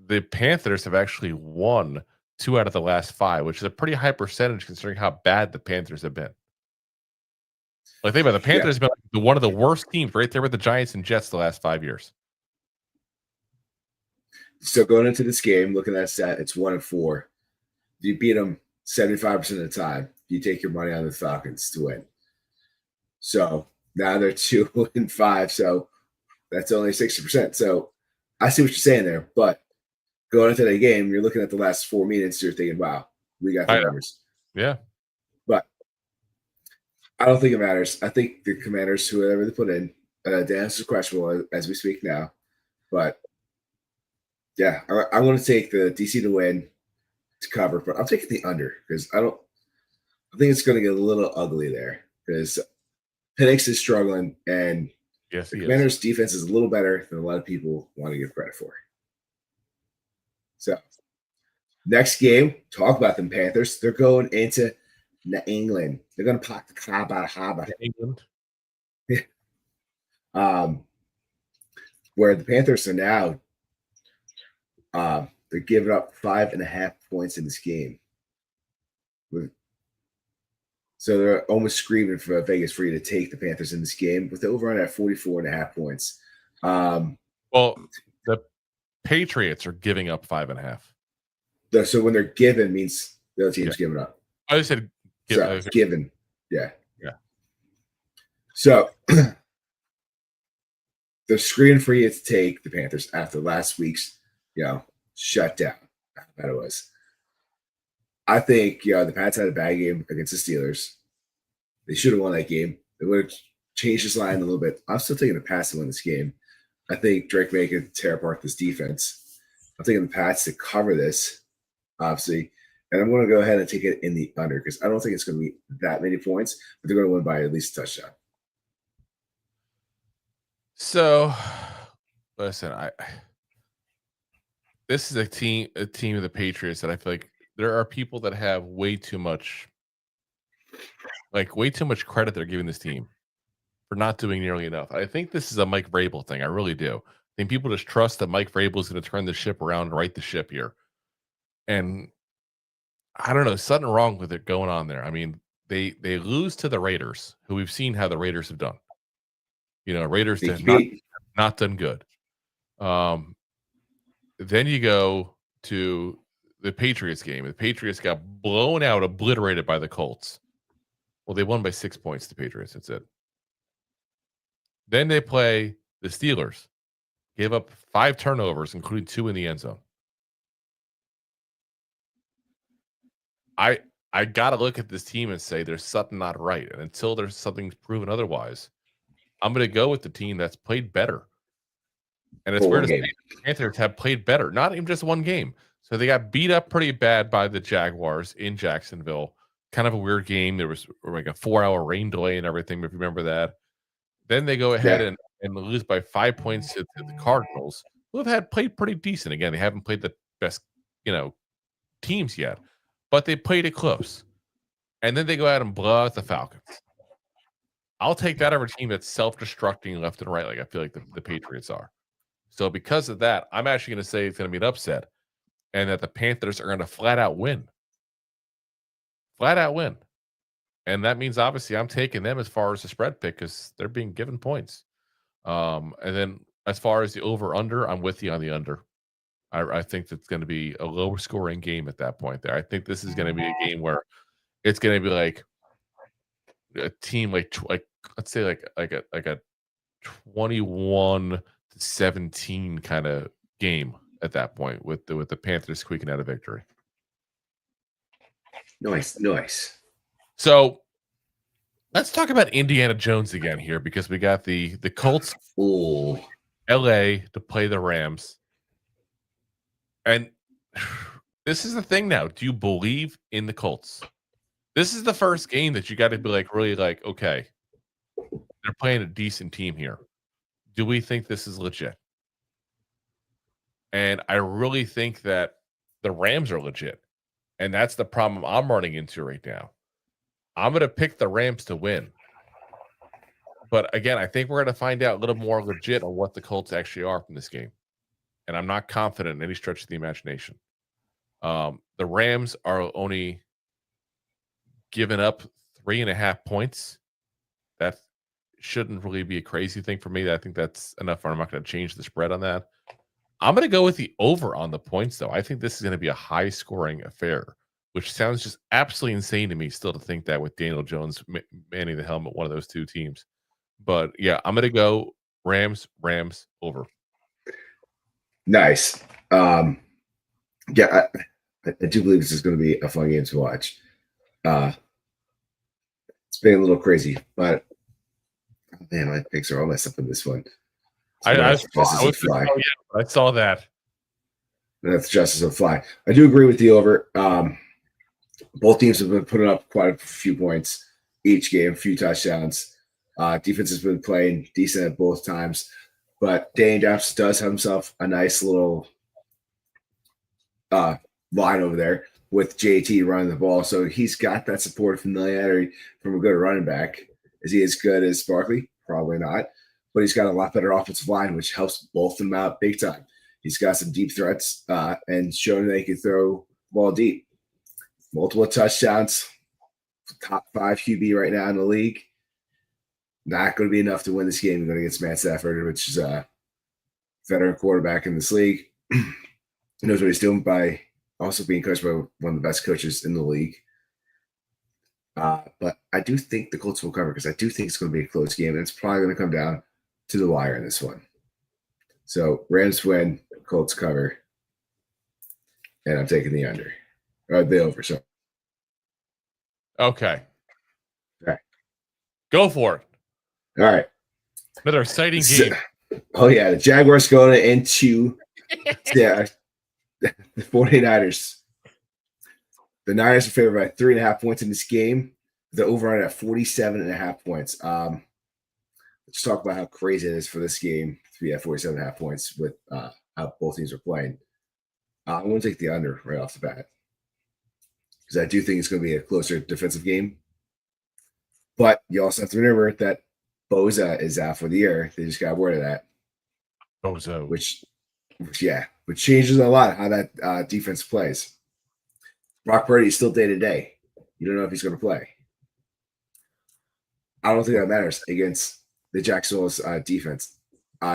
the Panthers have actually won 2 out of the last 5, which is a pretty high percentage considering how bad the Panthers have been. Like think about it, the Panthers have been one of the worst teams right there with the Giants and Jets the last 5 years. So going into this game, looking at that stat, it's 1-4. You beat them 75% of the time. You take your money on the Falcons to win. So now they're 2-5. So that's only 60%. So I see what you're saying there. But going into that game, you're looking at the last 4 minutes. You're thinking, "Wow, we got the numbers." Yeah. But I don't think it matters. I think the Commanders, whoever they put in, dance is questionable as we speak now. But yeah, I want to take the DC to win to cover, but I'll take the under because I think it's going to get a little ugly there because Penix is struggling and the Commanders' defense is a little better than a lot of people want to give credit for. So next game, talk about them Panthers. They're going into England. They're going to pack the crap out of Harbour. England. Where the Panthers are now, they're giving up 5.5 points in this game. So they're almost screaming for Vegas for you to take the Panthers in this game with the over at 44.5 points. Well, the Patriots are giving up 5.5. So when they're given means the other team's giving up. I just said given. Yeah. Yeah. So they're screaming for you to take the Panthers after last week's shutdown. How bad it was. I think the Pats had a bad game against the Steelers. They should have won that game. They would have changed this line a little bit. I'm still taking the Pats to win this game. I think Drake May could tear apart this defense. I'm taking the Pats to cover this, obviously. And I'm going to go ahead and take it in the under because I don't think it's going to be that many points, but they're going to win by at least a touchdown. So, listen, this is a team of the Patriots that I feel like there are people that have way too much credit they're giving this team for not doing nearly enough. I think this is a Mike Vrabel thing. I really do. I think people just trust that Mike Vrabel is going to turn the ship around and right the ship here. And I don't know, something wrong with it going on there. I mean, they lose to the Raiders, who we've seen how the Raiders have done. Raiders have not done good. Then you go to the Patriots game. The Patriots got blown out, obliterated by the Colts. Well, they won by 6 points, the Patriots. That's it. Then they play the Steelers. Gave up 5 turnovers, including 2 in the end zone. I got to look at this team and say there's something not right. And until there's something proven otherwise, I'm going to go with the team that's played better. And it's weird to say the Panthers have played better, not even just one game. So they got beat up pretty bad by the Jaguars in Jacksonville. Kind of a weird game. There was like a 4-hour rain delay and everything, if you remember that. Then they go ahead and lose by 5 points to the Cardinals, who have played pretty decent. Again, they haven't played the best, teams yet, but they played it close. And then they go out and blow out the Falcons. I'll take that over a team that's self-destructing left and right, like I feel like the Patriots are. So because of that, I'm actually going to say it's going to be an upset, and that the Panthers are going to flat out win. Flat out win. And that means obviously I'm taking them as far as the spread pick because they're being given points. And then as far as the over-under, I'm with you on the under. I think that's going to be a lower scoring game at that point there. I think this is going to be a game where it's going to be like a team like let's say like a 21-17 kind of game at that point with the Panthers squeaking out a victory. Nice. So let's talk about Indiana Jones again here because we got the Colts, LA to play the Rams. And this is the thing now. Do you believe in the Colts? This is the first game that you got to be like, really like, okay, they're playing a decent team here. Do we think this is legit? And I really think that the Rams are legit. And that's the problem I'm running into right now. I'm going to pick the Rams to win. But again, I think we're going to find out a little more legit on what the Colts actually are from this game. And I'm not confident in any stretch of the imagination. The Rams are only giving up 3.5 points. That shouldn't really be a crazy thing for me. I think that's enough. I'm not going to change the spread on that. I'm going to go with the over on the points, though. I think this is going to be a high-scoring affair, which sounds just absolutely insane to me still to think that with Daniel Jones manning the helmet, one of those two teams. But, yeah, I'm going to go Rams, over. Nice. Yeah, I do believe this is going to be a fun game to watch. It's been a little crazy, but man, my picks are all messed up in this one. I saw that. That's Justice of Fly. I do agree with the over. Both teams have been putting up quite a few points each game, a few touchdowns. Defense has been playing decent at both times. But Daniel Jones does have himself a nice little line over there with JT running the ball. So he's got that support familiarity from a good running back. Is he as good as Barkley? Probably not. But he's got a lot better offensive line, which helps both of them out big time. He's got some deep threats and shown that he can throw the ball deep. Multiple touchdowns, top 5 QB right now in the league. Not going to be enough to win this game. You're going to get Matt Stafford, which is a veteran quarterback in this league. He knows what he's doing by also being coached by one of the best coaches in the league. But I do think the Colts will cover because I do think it's going to be a close game. And it's probably going to come down to the wire in this one. So Rams win, Colts cover. And I'm taking the under. Or the over, so. Okay. All right. Go for it. All right. Another exciting game. Oh, yeah. The Jaguars going into the 49ers. The Niners are favored by 3.5 points in this game. The over at 47.5 points. Let's talk about how crazy it is for this game to be at 47.5 points with how both teams are playing. I'm going to take the under right off the bat because I do think it's going to be a closer defensive game. But you also have to remember that Boza is out for the year. They just got word of that. Bozo. Which changes a lot how that defense plays. Brock Purdy is still day-to-day. You don't know if he's going to play. I don't think that matters against the Jacksonville's defense.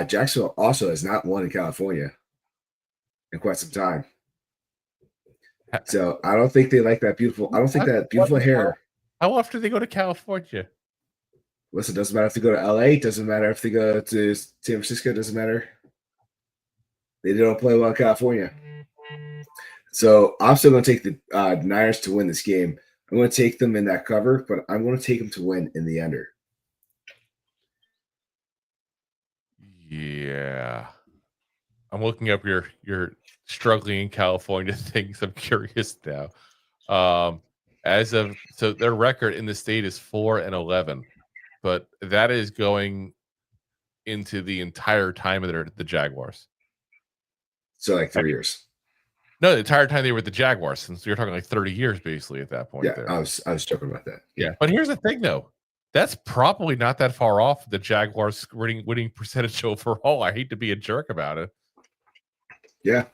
Jacksonville also has not won in California in quite some time. So I don't think they like that beautiful. I don't think that beautiful hair. How often do they go to California? Listen, doesn't matter if they go to LA. Doesn't matter if they go to San Francisco. Doesn't matter. They don't play well in California. So I'm still going to take the Niners to win this game. I'm going to take them in that cover, but I'm going to take them to win in the under. Yeah. I'm looking up your struggling in California things. I'm curious now. So their record in the state is 4-11, but that is going into the entire time of the Jaguars. So like 3 years. No, the entire time they were with the Jaguars, since you're talking like 30 years basically at that point. Yeah, there. I was joking about that. Yeah. But here's the thing though. That's probably not that far off the Jaguars' winning percentage overall. I hate to be a jerk about it. Yeah.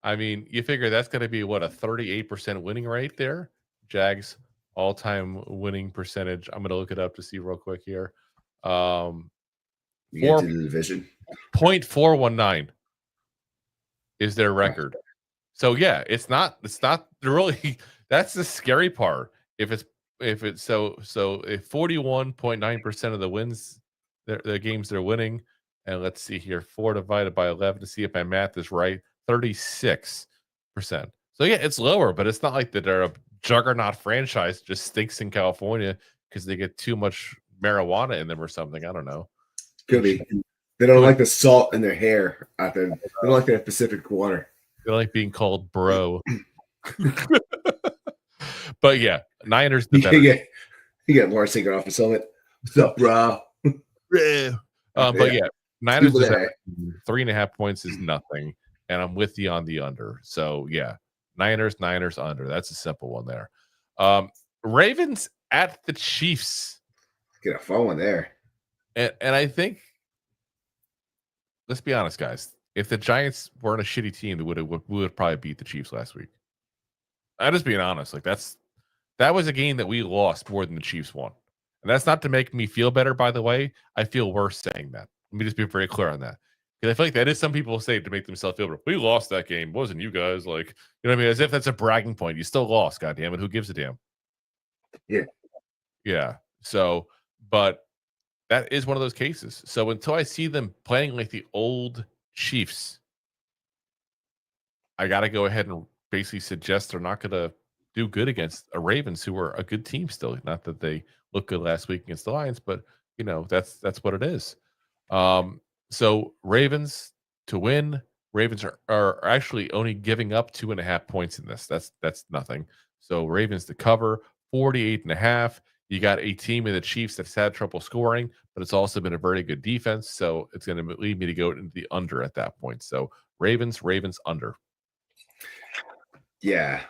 I mean, you figure that's going to be, what, a 38% winning rate there? Jags all-time winning percentage. I'm going to look it up to see real quick here. You get to the division. 0.419 is their record. So yeah, it's not really, that's the scary part. If 41.9% of the wins, the games they're winning, and let's see here, 4 divided by 11 to see if my math is right, 36%. So yeah, it's lower, but it's not like that they're a juggernaut franchise just stinks in California because they get too much marijuana in them or something. I don't know. Could be. They don't like the salt in their hair out there. They don't like that Pacific water. They like being called bro. But yeah, Niners the better. You get Lawrence taking off his helmet. What's up, bro? But yeah, Niners 3.5 points is nothing, and I'm with you on the under. So yeah, Niners under. That's a simple one there. Ravens at the Chiefs. Get a fun one there. And I think, let's be honest, guys. If the Giants weren't a shitty team, we would probably beat the Chiefs last week. I'm just being honest. Like that was a game that we lost more than the Chiefs won. And that's not to make me feel better, by the way. I feel worse saying that. Let me just be very clear on that. Because I feel like that is some people say to make themselves feel better. We lost that game. It wasn't you guys. Like, you know what I mean? As if that's a bragging point. You still lost, goddammit. Who gives a damn? Yeah. Yeah. So, but that is one of those cases. So until I see them playing like the old Chiefs, I got to go ahead and basically suggest they're not going to do good against a Ravens who are a good team still. Not that they looked good last week against the Lions, but you know that's what it is. So Ravens to win. Ravens are actually only giving up 2.5 points in this. That's nothing. So Ravens to cover 48.5. You got a team in the Chiefs that's had trouble scoring, but it's also been a very good defense. So it's going to lead me to go into the under at that point. So Ravens under. Yeah.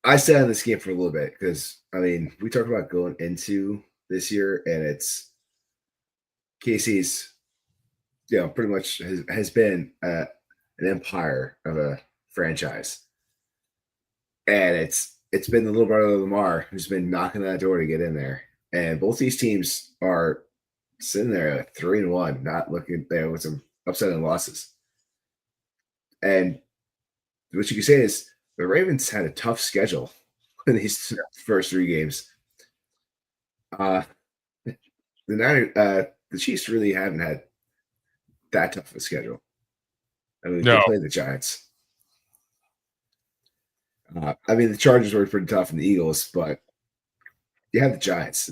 I sat in this game for a little bit because, I mean, we talked about going into this year, and it's KC's, pretty much has been an empire of a franchise. And it's been the little brother of Lamar who's been knocking on that door to get in there. And both these teams are sitting there at 3-1, not looking there with some upsetting losses. And what you can say is the Ravens had a tough schedule in these first 3 games. The Chiefs really haven't had that tough of a schedule. I mean, they played the Giants. I mean, the Chargers were pretty tough and the Eagles, but you have the Giants.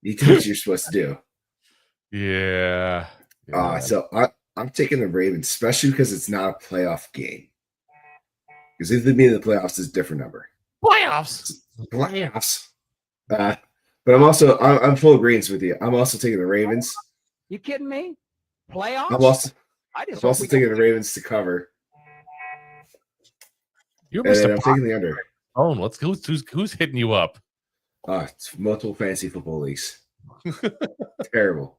You do what you're supposed to do. Yeah. So I'm taking the Ravens, especially because it's not a playoff game. Because if they be in the playoffs, it's a different number. Playoffs. But I'm full agreement with you. I'm also taking the Ravens. You kidding me? Playoffs? I'm also taking the Ravens to cover. I'm taking the under. Oh, who's hitting you up? It's multiple fantasy football leagues. Terrible.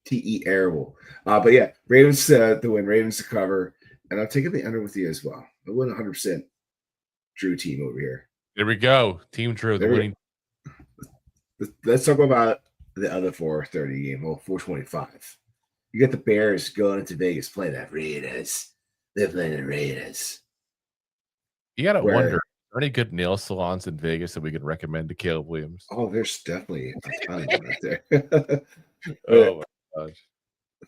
Terrible. But yeah, Ravens to win, Ravens to cover, and I'm taking the under with you as well. I win 100%. Drew team over here. There we go, Team Drew. The winning. Let's talk about the other 4:30 game. Well, 4:25. You got the Bears going into Vegas playing the Raiders. They're playing the Raiders. You gotta wonder, are there any good nail salons in Vegas that we can recommend to Caleb Williams? Oh, there's definitely a ton of them right there. Oh my gosh.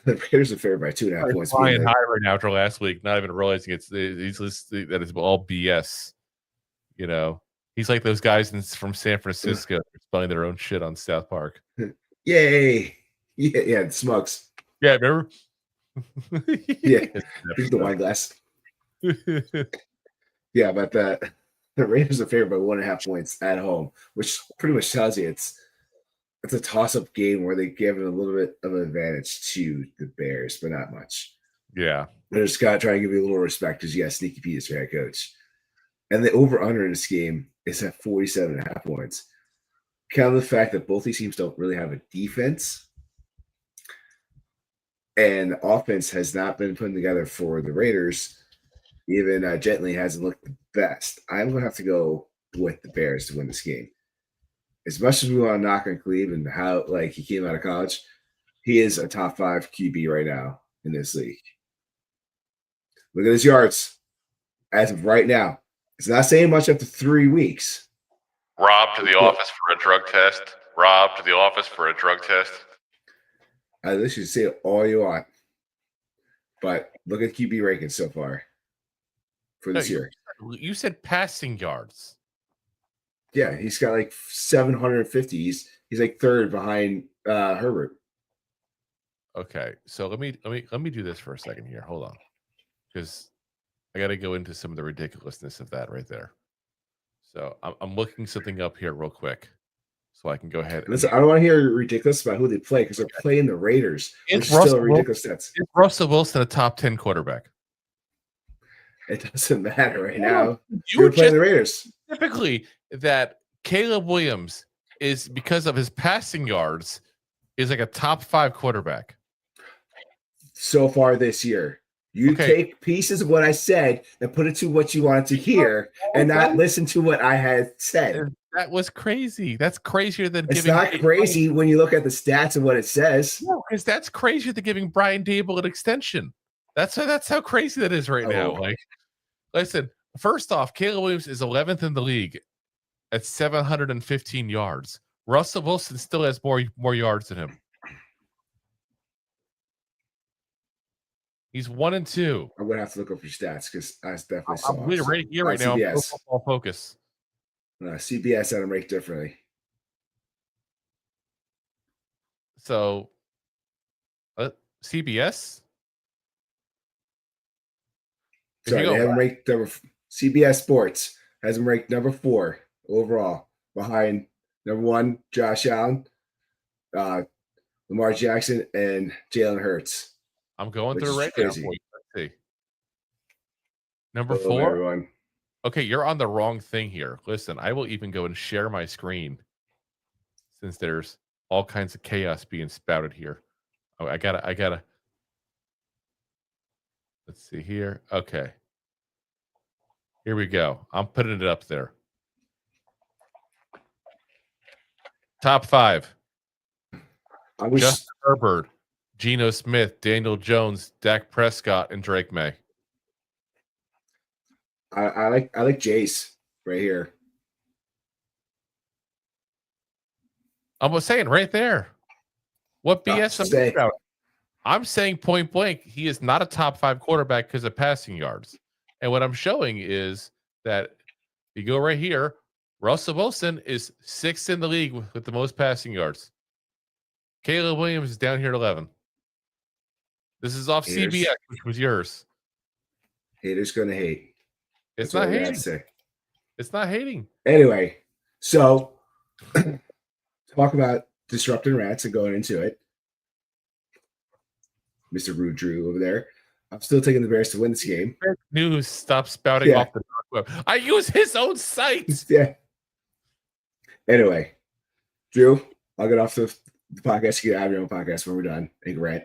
The Raiders are favored by 2.5 points. Flying high right now after last week, not even realizing that it's all BS. You know, he's like those guys from San Francisco spelling their own shit on South Park. Yay! Yeah, the Smugs. Yeah, remember? Yeah, here's the wine glass. Yeah, but the Raiders are favored by 1.5 points at home, which pretty much tells you it's a toss-up game where they give it a little bit of an advantage to the Bears, but not much. Yeah. They're just got to try and give you a little respect because you got Sneaky Pete as your head coach. And the over-under in this game is at 47.5 points. count on the fact that both these teams don't really have a defense, and the offense has not been put together for the Raiders. Even Gently hasn't looked the best. I'm going to have to go with the Bears to win this game. As much as we want to knock on Cleveland and how he came out of college, he is a top 5 QB right now in this league. Look at his yards as of right now. It's not saying much after 3 weeks. Rob to the office for a drug test. Rob to the office for a drug test. I literally say it all you want. But look at QB rankings so far for this year. You said passing yards. Yeah, he's got 750. He's third behind Herbert. Okay, so let me do this for a second here. Hold on, because I got to go into some of the ridiculousness of that right there. So I'm looking something up here real quick, so I can go ahead. Listen, I don't want to hear ridiculous about who they play because they're playing the Raiders. Which is still a ridiculous stats. Is Russell Wilson a top 10 quarterback? It doesn't matter right now. You're playing the Raiders. Typically, that Caleb Williams is, because of his passing yards, is like a top 5 quarterback. So far this year. You take pieces of what I said and put it to what you wanted to hear and not listen to what I had said. That was crazy. That's crazier than it's not crazy when you look at the stats and what it says. No, because that's crazier than giving Brian Dable an extension. That's how crazy that is right now. Listen, first off, Caleb Williams is 11th in the league at 715 yards. Russell Wilson still has more yards than him. He's 1 and 2. I'm gonna have to look up your stats because I definitely saw. I'm right here right now. I'm Football Focus. CBS had him ranked differently. So, CBS. Sorry, they have him ranked CBS Sports has him ranked number 4 overall, behind number 1 Josh Allen, Lamar Jackson, and Jalen Hurts. I'm going through right now. Let's see. Number 4. Everyone. Okay, you're on the wrong thing here. Listen, I will even go and share my screen since there's all kinds of chaos being spouted here. Oh, I gotta. Let's see here. Okay. Here we go. I'm putting it up there. Top 5. Justin Herbert, Geno Smith, Daniel Jones, Dak Prescott, and Drake May. I like Jace right here. I'm saying right there. What BS am I about? I'm saying point blank, he is not a top 5 quarterback because of passing yards. And what I'm showing is that you go right here, Russell Wilson is 6th in the league with the most passing yards. Caleb Williams is down here at 11. This is off CBS, which was yours. Haters gonna hate. It's not hating. It's not hating. Anyway, so talk about disrupting rats and going into it. Mr. Rude Drew over there. I'm still taking the Bears to win this game. News, stop spouting off the dark web. I use his own site. Yeah. Anyway, Drew, I'll get off the podcast. You can have your own podcast when we're done. And rant.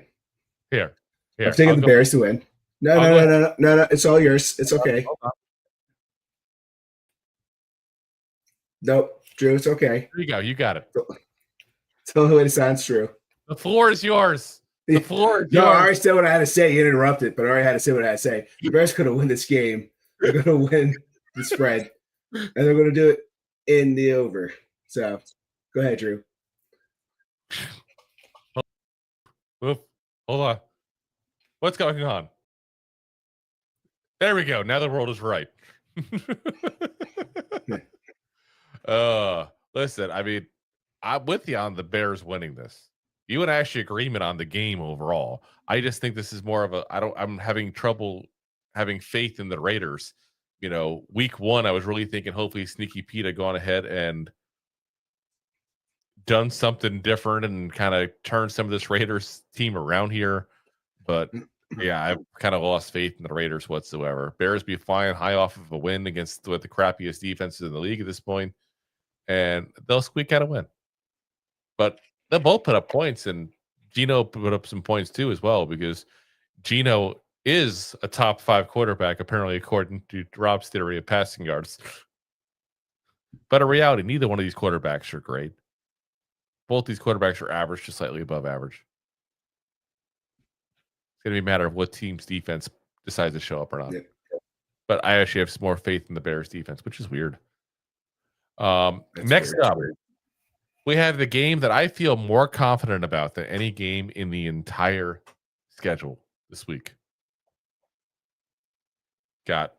Here. I'm taking the Bears to win. No. It's all yours. It's okay. Nope, Drew, it's okay. There you go. You got it. Tell the way it sounds true. The floor is yours. The floor is yours. I already said what I had to say. You interrupted, but I already had to say what I had to say. The Bears could have won this game. They're going to win the spread, and they're going to do it in the over. So, go ahead, Drew. Hold on. What's going on? There we go. Now the world is right. Listen, I mean, I'm with you on the Bears winning this. You and I actually agreement on the game overall. I just think this is more of I'm having trouble having faith in the Raiders. You know, week 1, I was really thinking hopefully Sneaky Pete had gone ahead and done something different and kind of turned some of this Raiders team around here. But yeah, I've kind of lost faith in the Raiders whatsoever. Bears be flying high off of a win against the crappiest defenses in the league at this point, and they'll squeak out a win. But they both put up points, and Gano put up some points too as well, because Gano is a top 5 quarterback, apparently, according to Rob's theory of passing yards. But in reality, neither one of these quarterbacks are great. Both these quarterbacks are average to slightly above average. It's going to be a matter of what team's defense decides to show up or not. Yeah. But I actually have more faith in the Bears defense, which is weird. Next up, we have the game that I feel more confident about than any game in the entire schedule this week. Got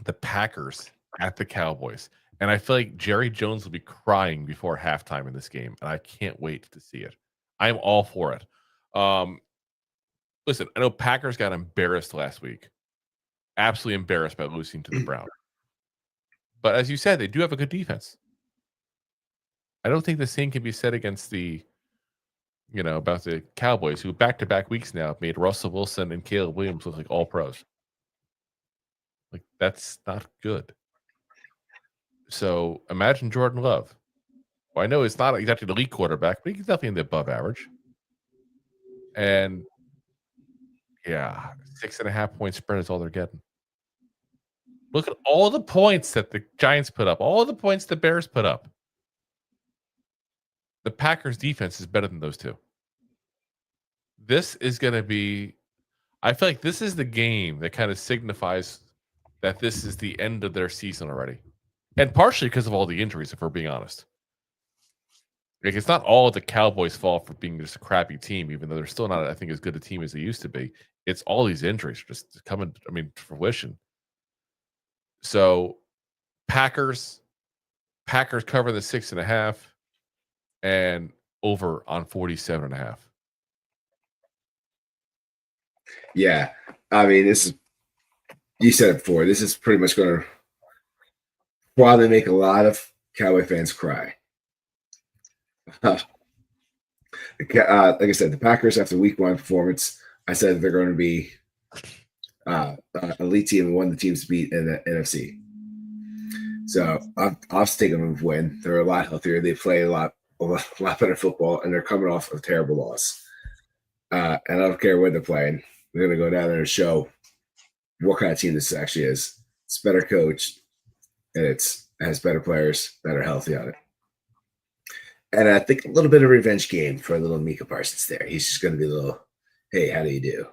the Packers at the Cowboys. And I feel like Jerry Jones will be crying before halftime in this game. And I can't wait to see it. I'm all for it. Listen, I know Packers got embarrassed last week. Absolutely embarrassed by losing to the Browns. But as you said, they do have a good defense. I don't think the same can be said against about the Cowboys, who back-to-back weeks now have made Russell Wilson and Caleb Williams look like all pros. Like, that's not good. So imagine Jordan Love. Well, I know it's not exactly the elite quarterback, but he's definitely in the above average. And yeah, 6.5 point spread is all they're getting. Look at all the points that the Giants put up, all the points the Bears put up. The Packers defense is better than those two. This is going to be, I feel like this is the game that kind of signifies that this is the end of their season already. And partially because of all the injuries, if we're being honest. Like, it's not all the Cowboys' fault for being just a crappy team, even though they're still not, I think, as good a team as they used to be. It's all these injuries just coming, to fruition. So, Packers cover the 6.5 and over on 47.5. Yeah. I mean, this is, you said it before, this is pretty much going to probably make a lot of Cowboy fans cry. Like I said, the Packers, after week 1 performance, I said they're going to be elite team and one of the teams to beat in the NFC. So I'll stick them with win. They're a lot healthier. They play a lot better football, and they're coming off a terrible loss. And I don't care what they're playing. They're going to go down there and show what kind of team this actually is. It's better coached, and it has better players that are healthy on it. And I think a little bit of revenge game for a little Micah Parsons there. He's just going to be a little, hey, how do you do?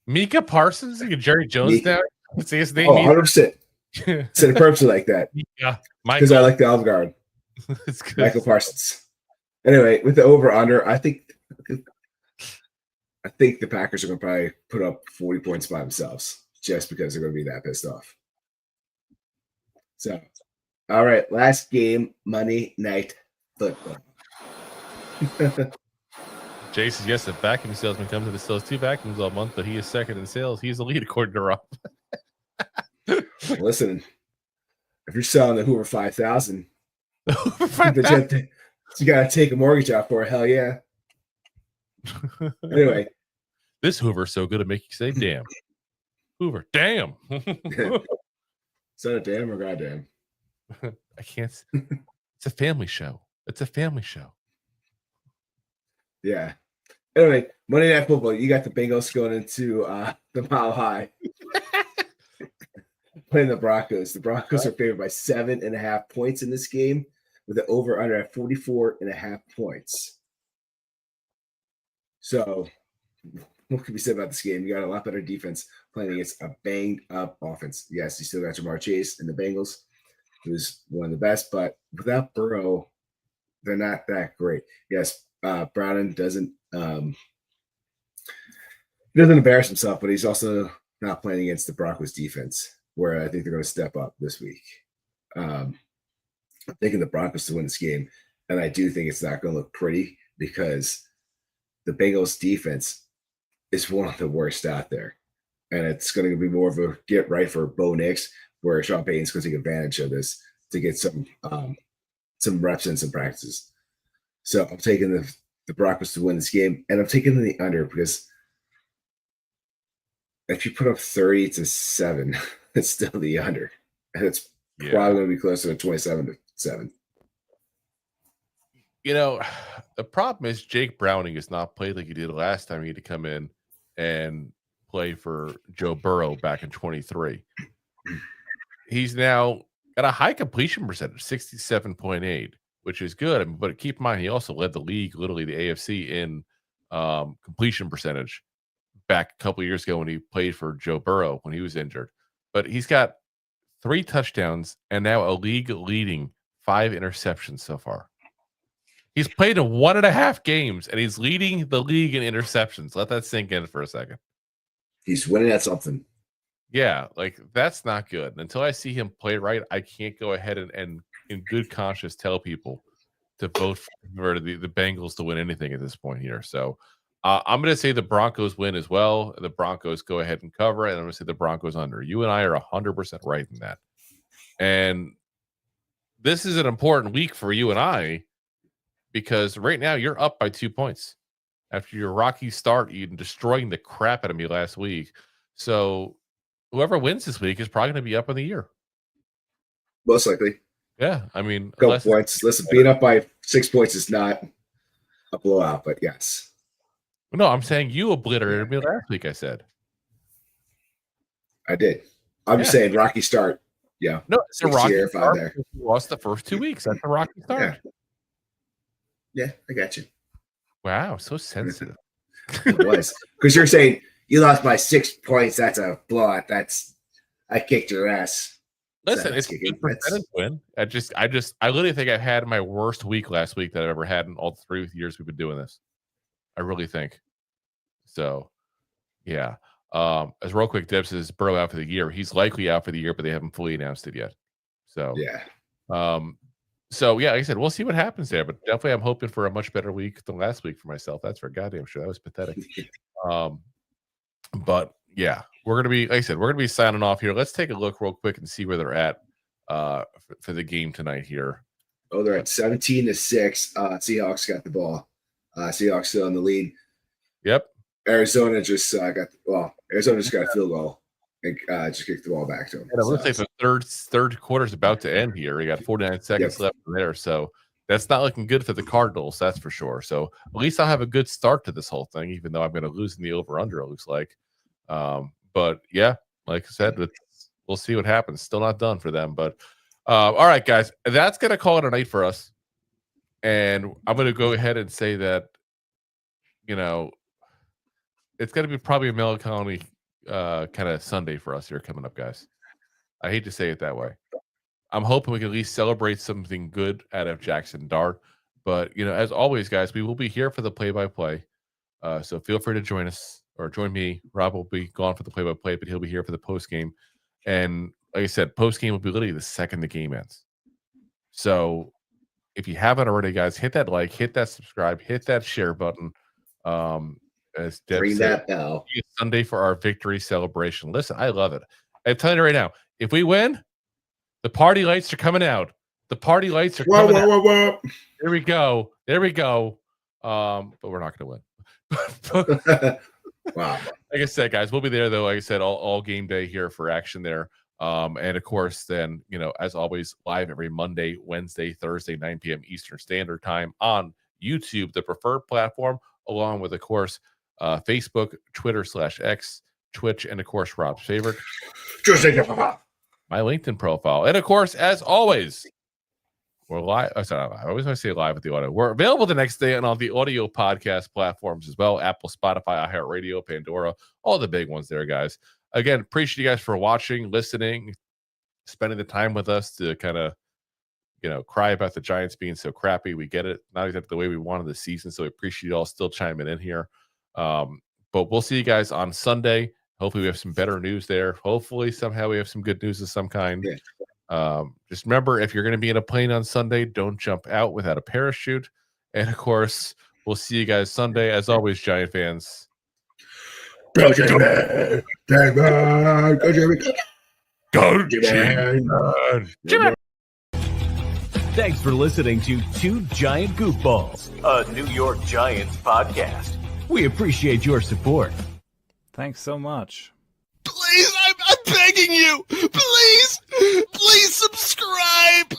Micah Parsons? You get Jerry Jones there? Say his name. 100%. Said it purposely like that. Yeah. Because I like the Olive Garden. Michael Parsons. Anyway, with the over-under, I think the Packers are going to probably put up 40 points by themselves just because they're going to be that pissed off. So, all right, last game, Monday Night Football. Jay says, yes, a vacuum salesman comes to the sales 2 vacuums all month, but he is second in sales. He's the lead, according to Rob. Listen, if you're selling the Hoover 5000, you got to take a mortgage out for it. Hell yeah. Anyway. This Hoover's so good at making you say, damn. Hoover, damn. Is that a damn or goddamn? I can't. It's a family show. It's a family show. Yeah. Anyway, Monday Night Football. You got the Bengals going into the Mile High. Playing the Broncos. The Broncos are favored by 7.5 points in this game, with the over-under at 44.5 points. So, what can be said about this game? You got a lot better defense playing against a banged-up offense. Yes, you still got Jamar Chase and the Bengals, who's one of the best, but without Burrow, they're not that great. Yes, Browning doesn't embarrass himself, but he's also not playing against the Broncos defense, where I think they're going to step up this week. I'm thinking the Broncos to win this game, and I do think it's not going to look pretty because the Bengals defense is one of the worst out there, and it's going to be more of a get right for Bo Nix, where Sean Payton's going to take advantage of this to get some reps and some practices. So I'm taking the Broncos to win this game, and I'm taking the under because if you put up 30-7, it's still the under, and it's probably going to be closer to 27-7. the problem is Jake Browning has not played like he did last time. He had to come in and play for Joe Burrow back in 23. He's now got a high completion percentage, 67.8, which is good. I mean, but keep in mind, he also led the league, literally the AFC, in completion percentage back a couple of years ago when he played for Joe Burrow when he was injured. But he's got 3 touchdowns and now a league-leading 5 interceptions so far. He's played in 1.5 games, and he's leading the league in interceptions. Let that sink in for a second. He's winning at something. Yeah, like that's not good. Until I see him play right, I can't go ahead and in good conscience tell people to vote for the Bengals to win anything at this point here. So I'm going to say the Broncos win as well. The Broncos go ahead and cover it, and I'm going to say the Broncos under. You and I are 100% right in that. And this is an important week for you and I because right now you're up by 2 points after your rocky start, you destroying the crap out of me last week. So whoever wins this week is probably going to be up in the year. Most likely. Yeah, I mean, couple points. Listen, being up by 6 points is not a blowout, but yes. No, I'm saying you obliterated me last week. I said I did. I'm just saying rocky start. Yeah, no, it's a rocky start. There. You lost the first 2 weeks. That's a rocky start. Yeah, I got you. Wow, so sensitive. It was because you're saying you lost by 6 points. That's a blowout. I kicked your ass. Listen, it's a good percentage win. I literally think I had my worst week last week that I've ever had in all 3 years we've been doing this. I really think. So, yeah. As real quick dips is Burrow out for the year. He's likely out for the year, but they haven't fully announced it yet. So, yeah. So yeah, like I said, we'll see what happens there. But definitely, I'm hoping for a much better week than last week for myself. That's for goddamn sure. That was pathetic. But yeah, we're gonna be, like I said, we're gonna be signing off here. Let's take a look real quick and see where they're at for the game tonight here. Oh, they're at 17-6. Seahawks got the ball. Seahawks still in the lead. Yep. Arizona just got a field goal and just kicked the ball back to him. And it looks like the third quarter is about to end here. We got 49 seconds left there, so that's not looking good for the Cardinals. That's for sure. So at least I'll have a good start to this whole thing, even though I'm going to lose in the over/under. It looks like, but yeah, like I said, we'll see what happens. Still not done for them, but all right, guys, that's going to call it a night for us. And I'm going to go ahead and say that, it's going to be probably a melancholy kind of Sunday for us here coming up, guys. I hate to say it that way. I'm hoping we can at least celebrate something good out of Jackson Dart. But, as always, guys, we will be here for the play-by-play. So feel free to join us or join me. Rob will be gone for the play-by-play, but he'll be here for the post-game. And like I said, post-game will be literally the second the game ends. So if you haven't already, guys, hit that like, hit that subscribe, hit that share button. As Deb ring said, that bell. it's Sunday for our victory celebration. Listen, I love it. I'm telling you right now, if we win, the party lights are coming out. The party lights are coming out. Whoa. There we go. But we're not going to win. Wow. Like I said, guys, we'll be there, though. Like I said, all game day here for action there. And of course, then, as always, live every Monday, Wednesday, Thursday, 9 p.m. Eastern Standard Time on YouTube, the preferred platform, along with, of course, Facebook, Twitter /X, Twitch, and of course, Rob's favorite, my LinkedIn profile. And of course, as always, we're live. I always want to say live with the audio. We're available the next day on all the audio podcast platforms as well: Apple, Spotify, iHeartRadio, Pandora, all the big ones there, guys. Again, appreciate you guys for watching, listening, spending the time with us to kind of, cry about the Giants being so crappy. We get it. Not exactly the way we wanted the season, so we appreciate you all still chiming in here. But we'll see you guys on Sunday. Hopefully we have some better news there. Hopefully somehow we have some good news of some kind. Yeah. Just remember, if you're going to be in a plane on Sunday, don't jump out without a parachute. And of course, we'll see you guys Sunday. As always, Giant fans. Go Jimmy! Go Jimmy! Go Jimmy! Thanks for listening to Two Giant Goofballs, a New York Giants podcast. We appreciate your support. Thanks so much. Please, I'm begging you. Please subscribe.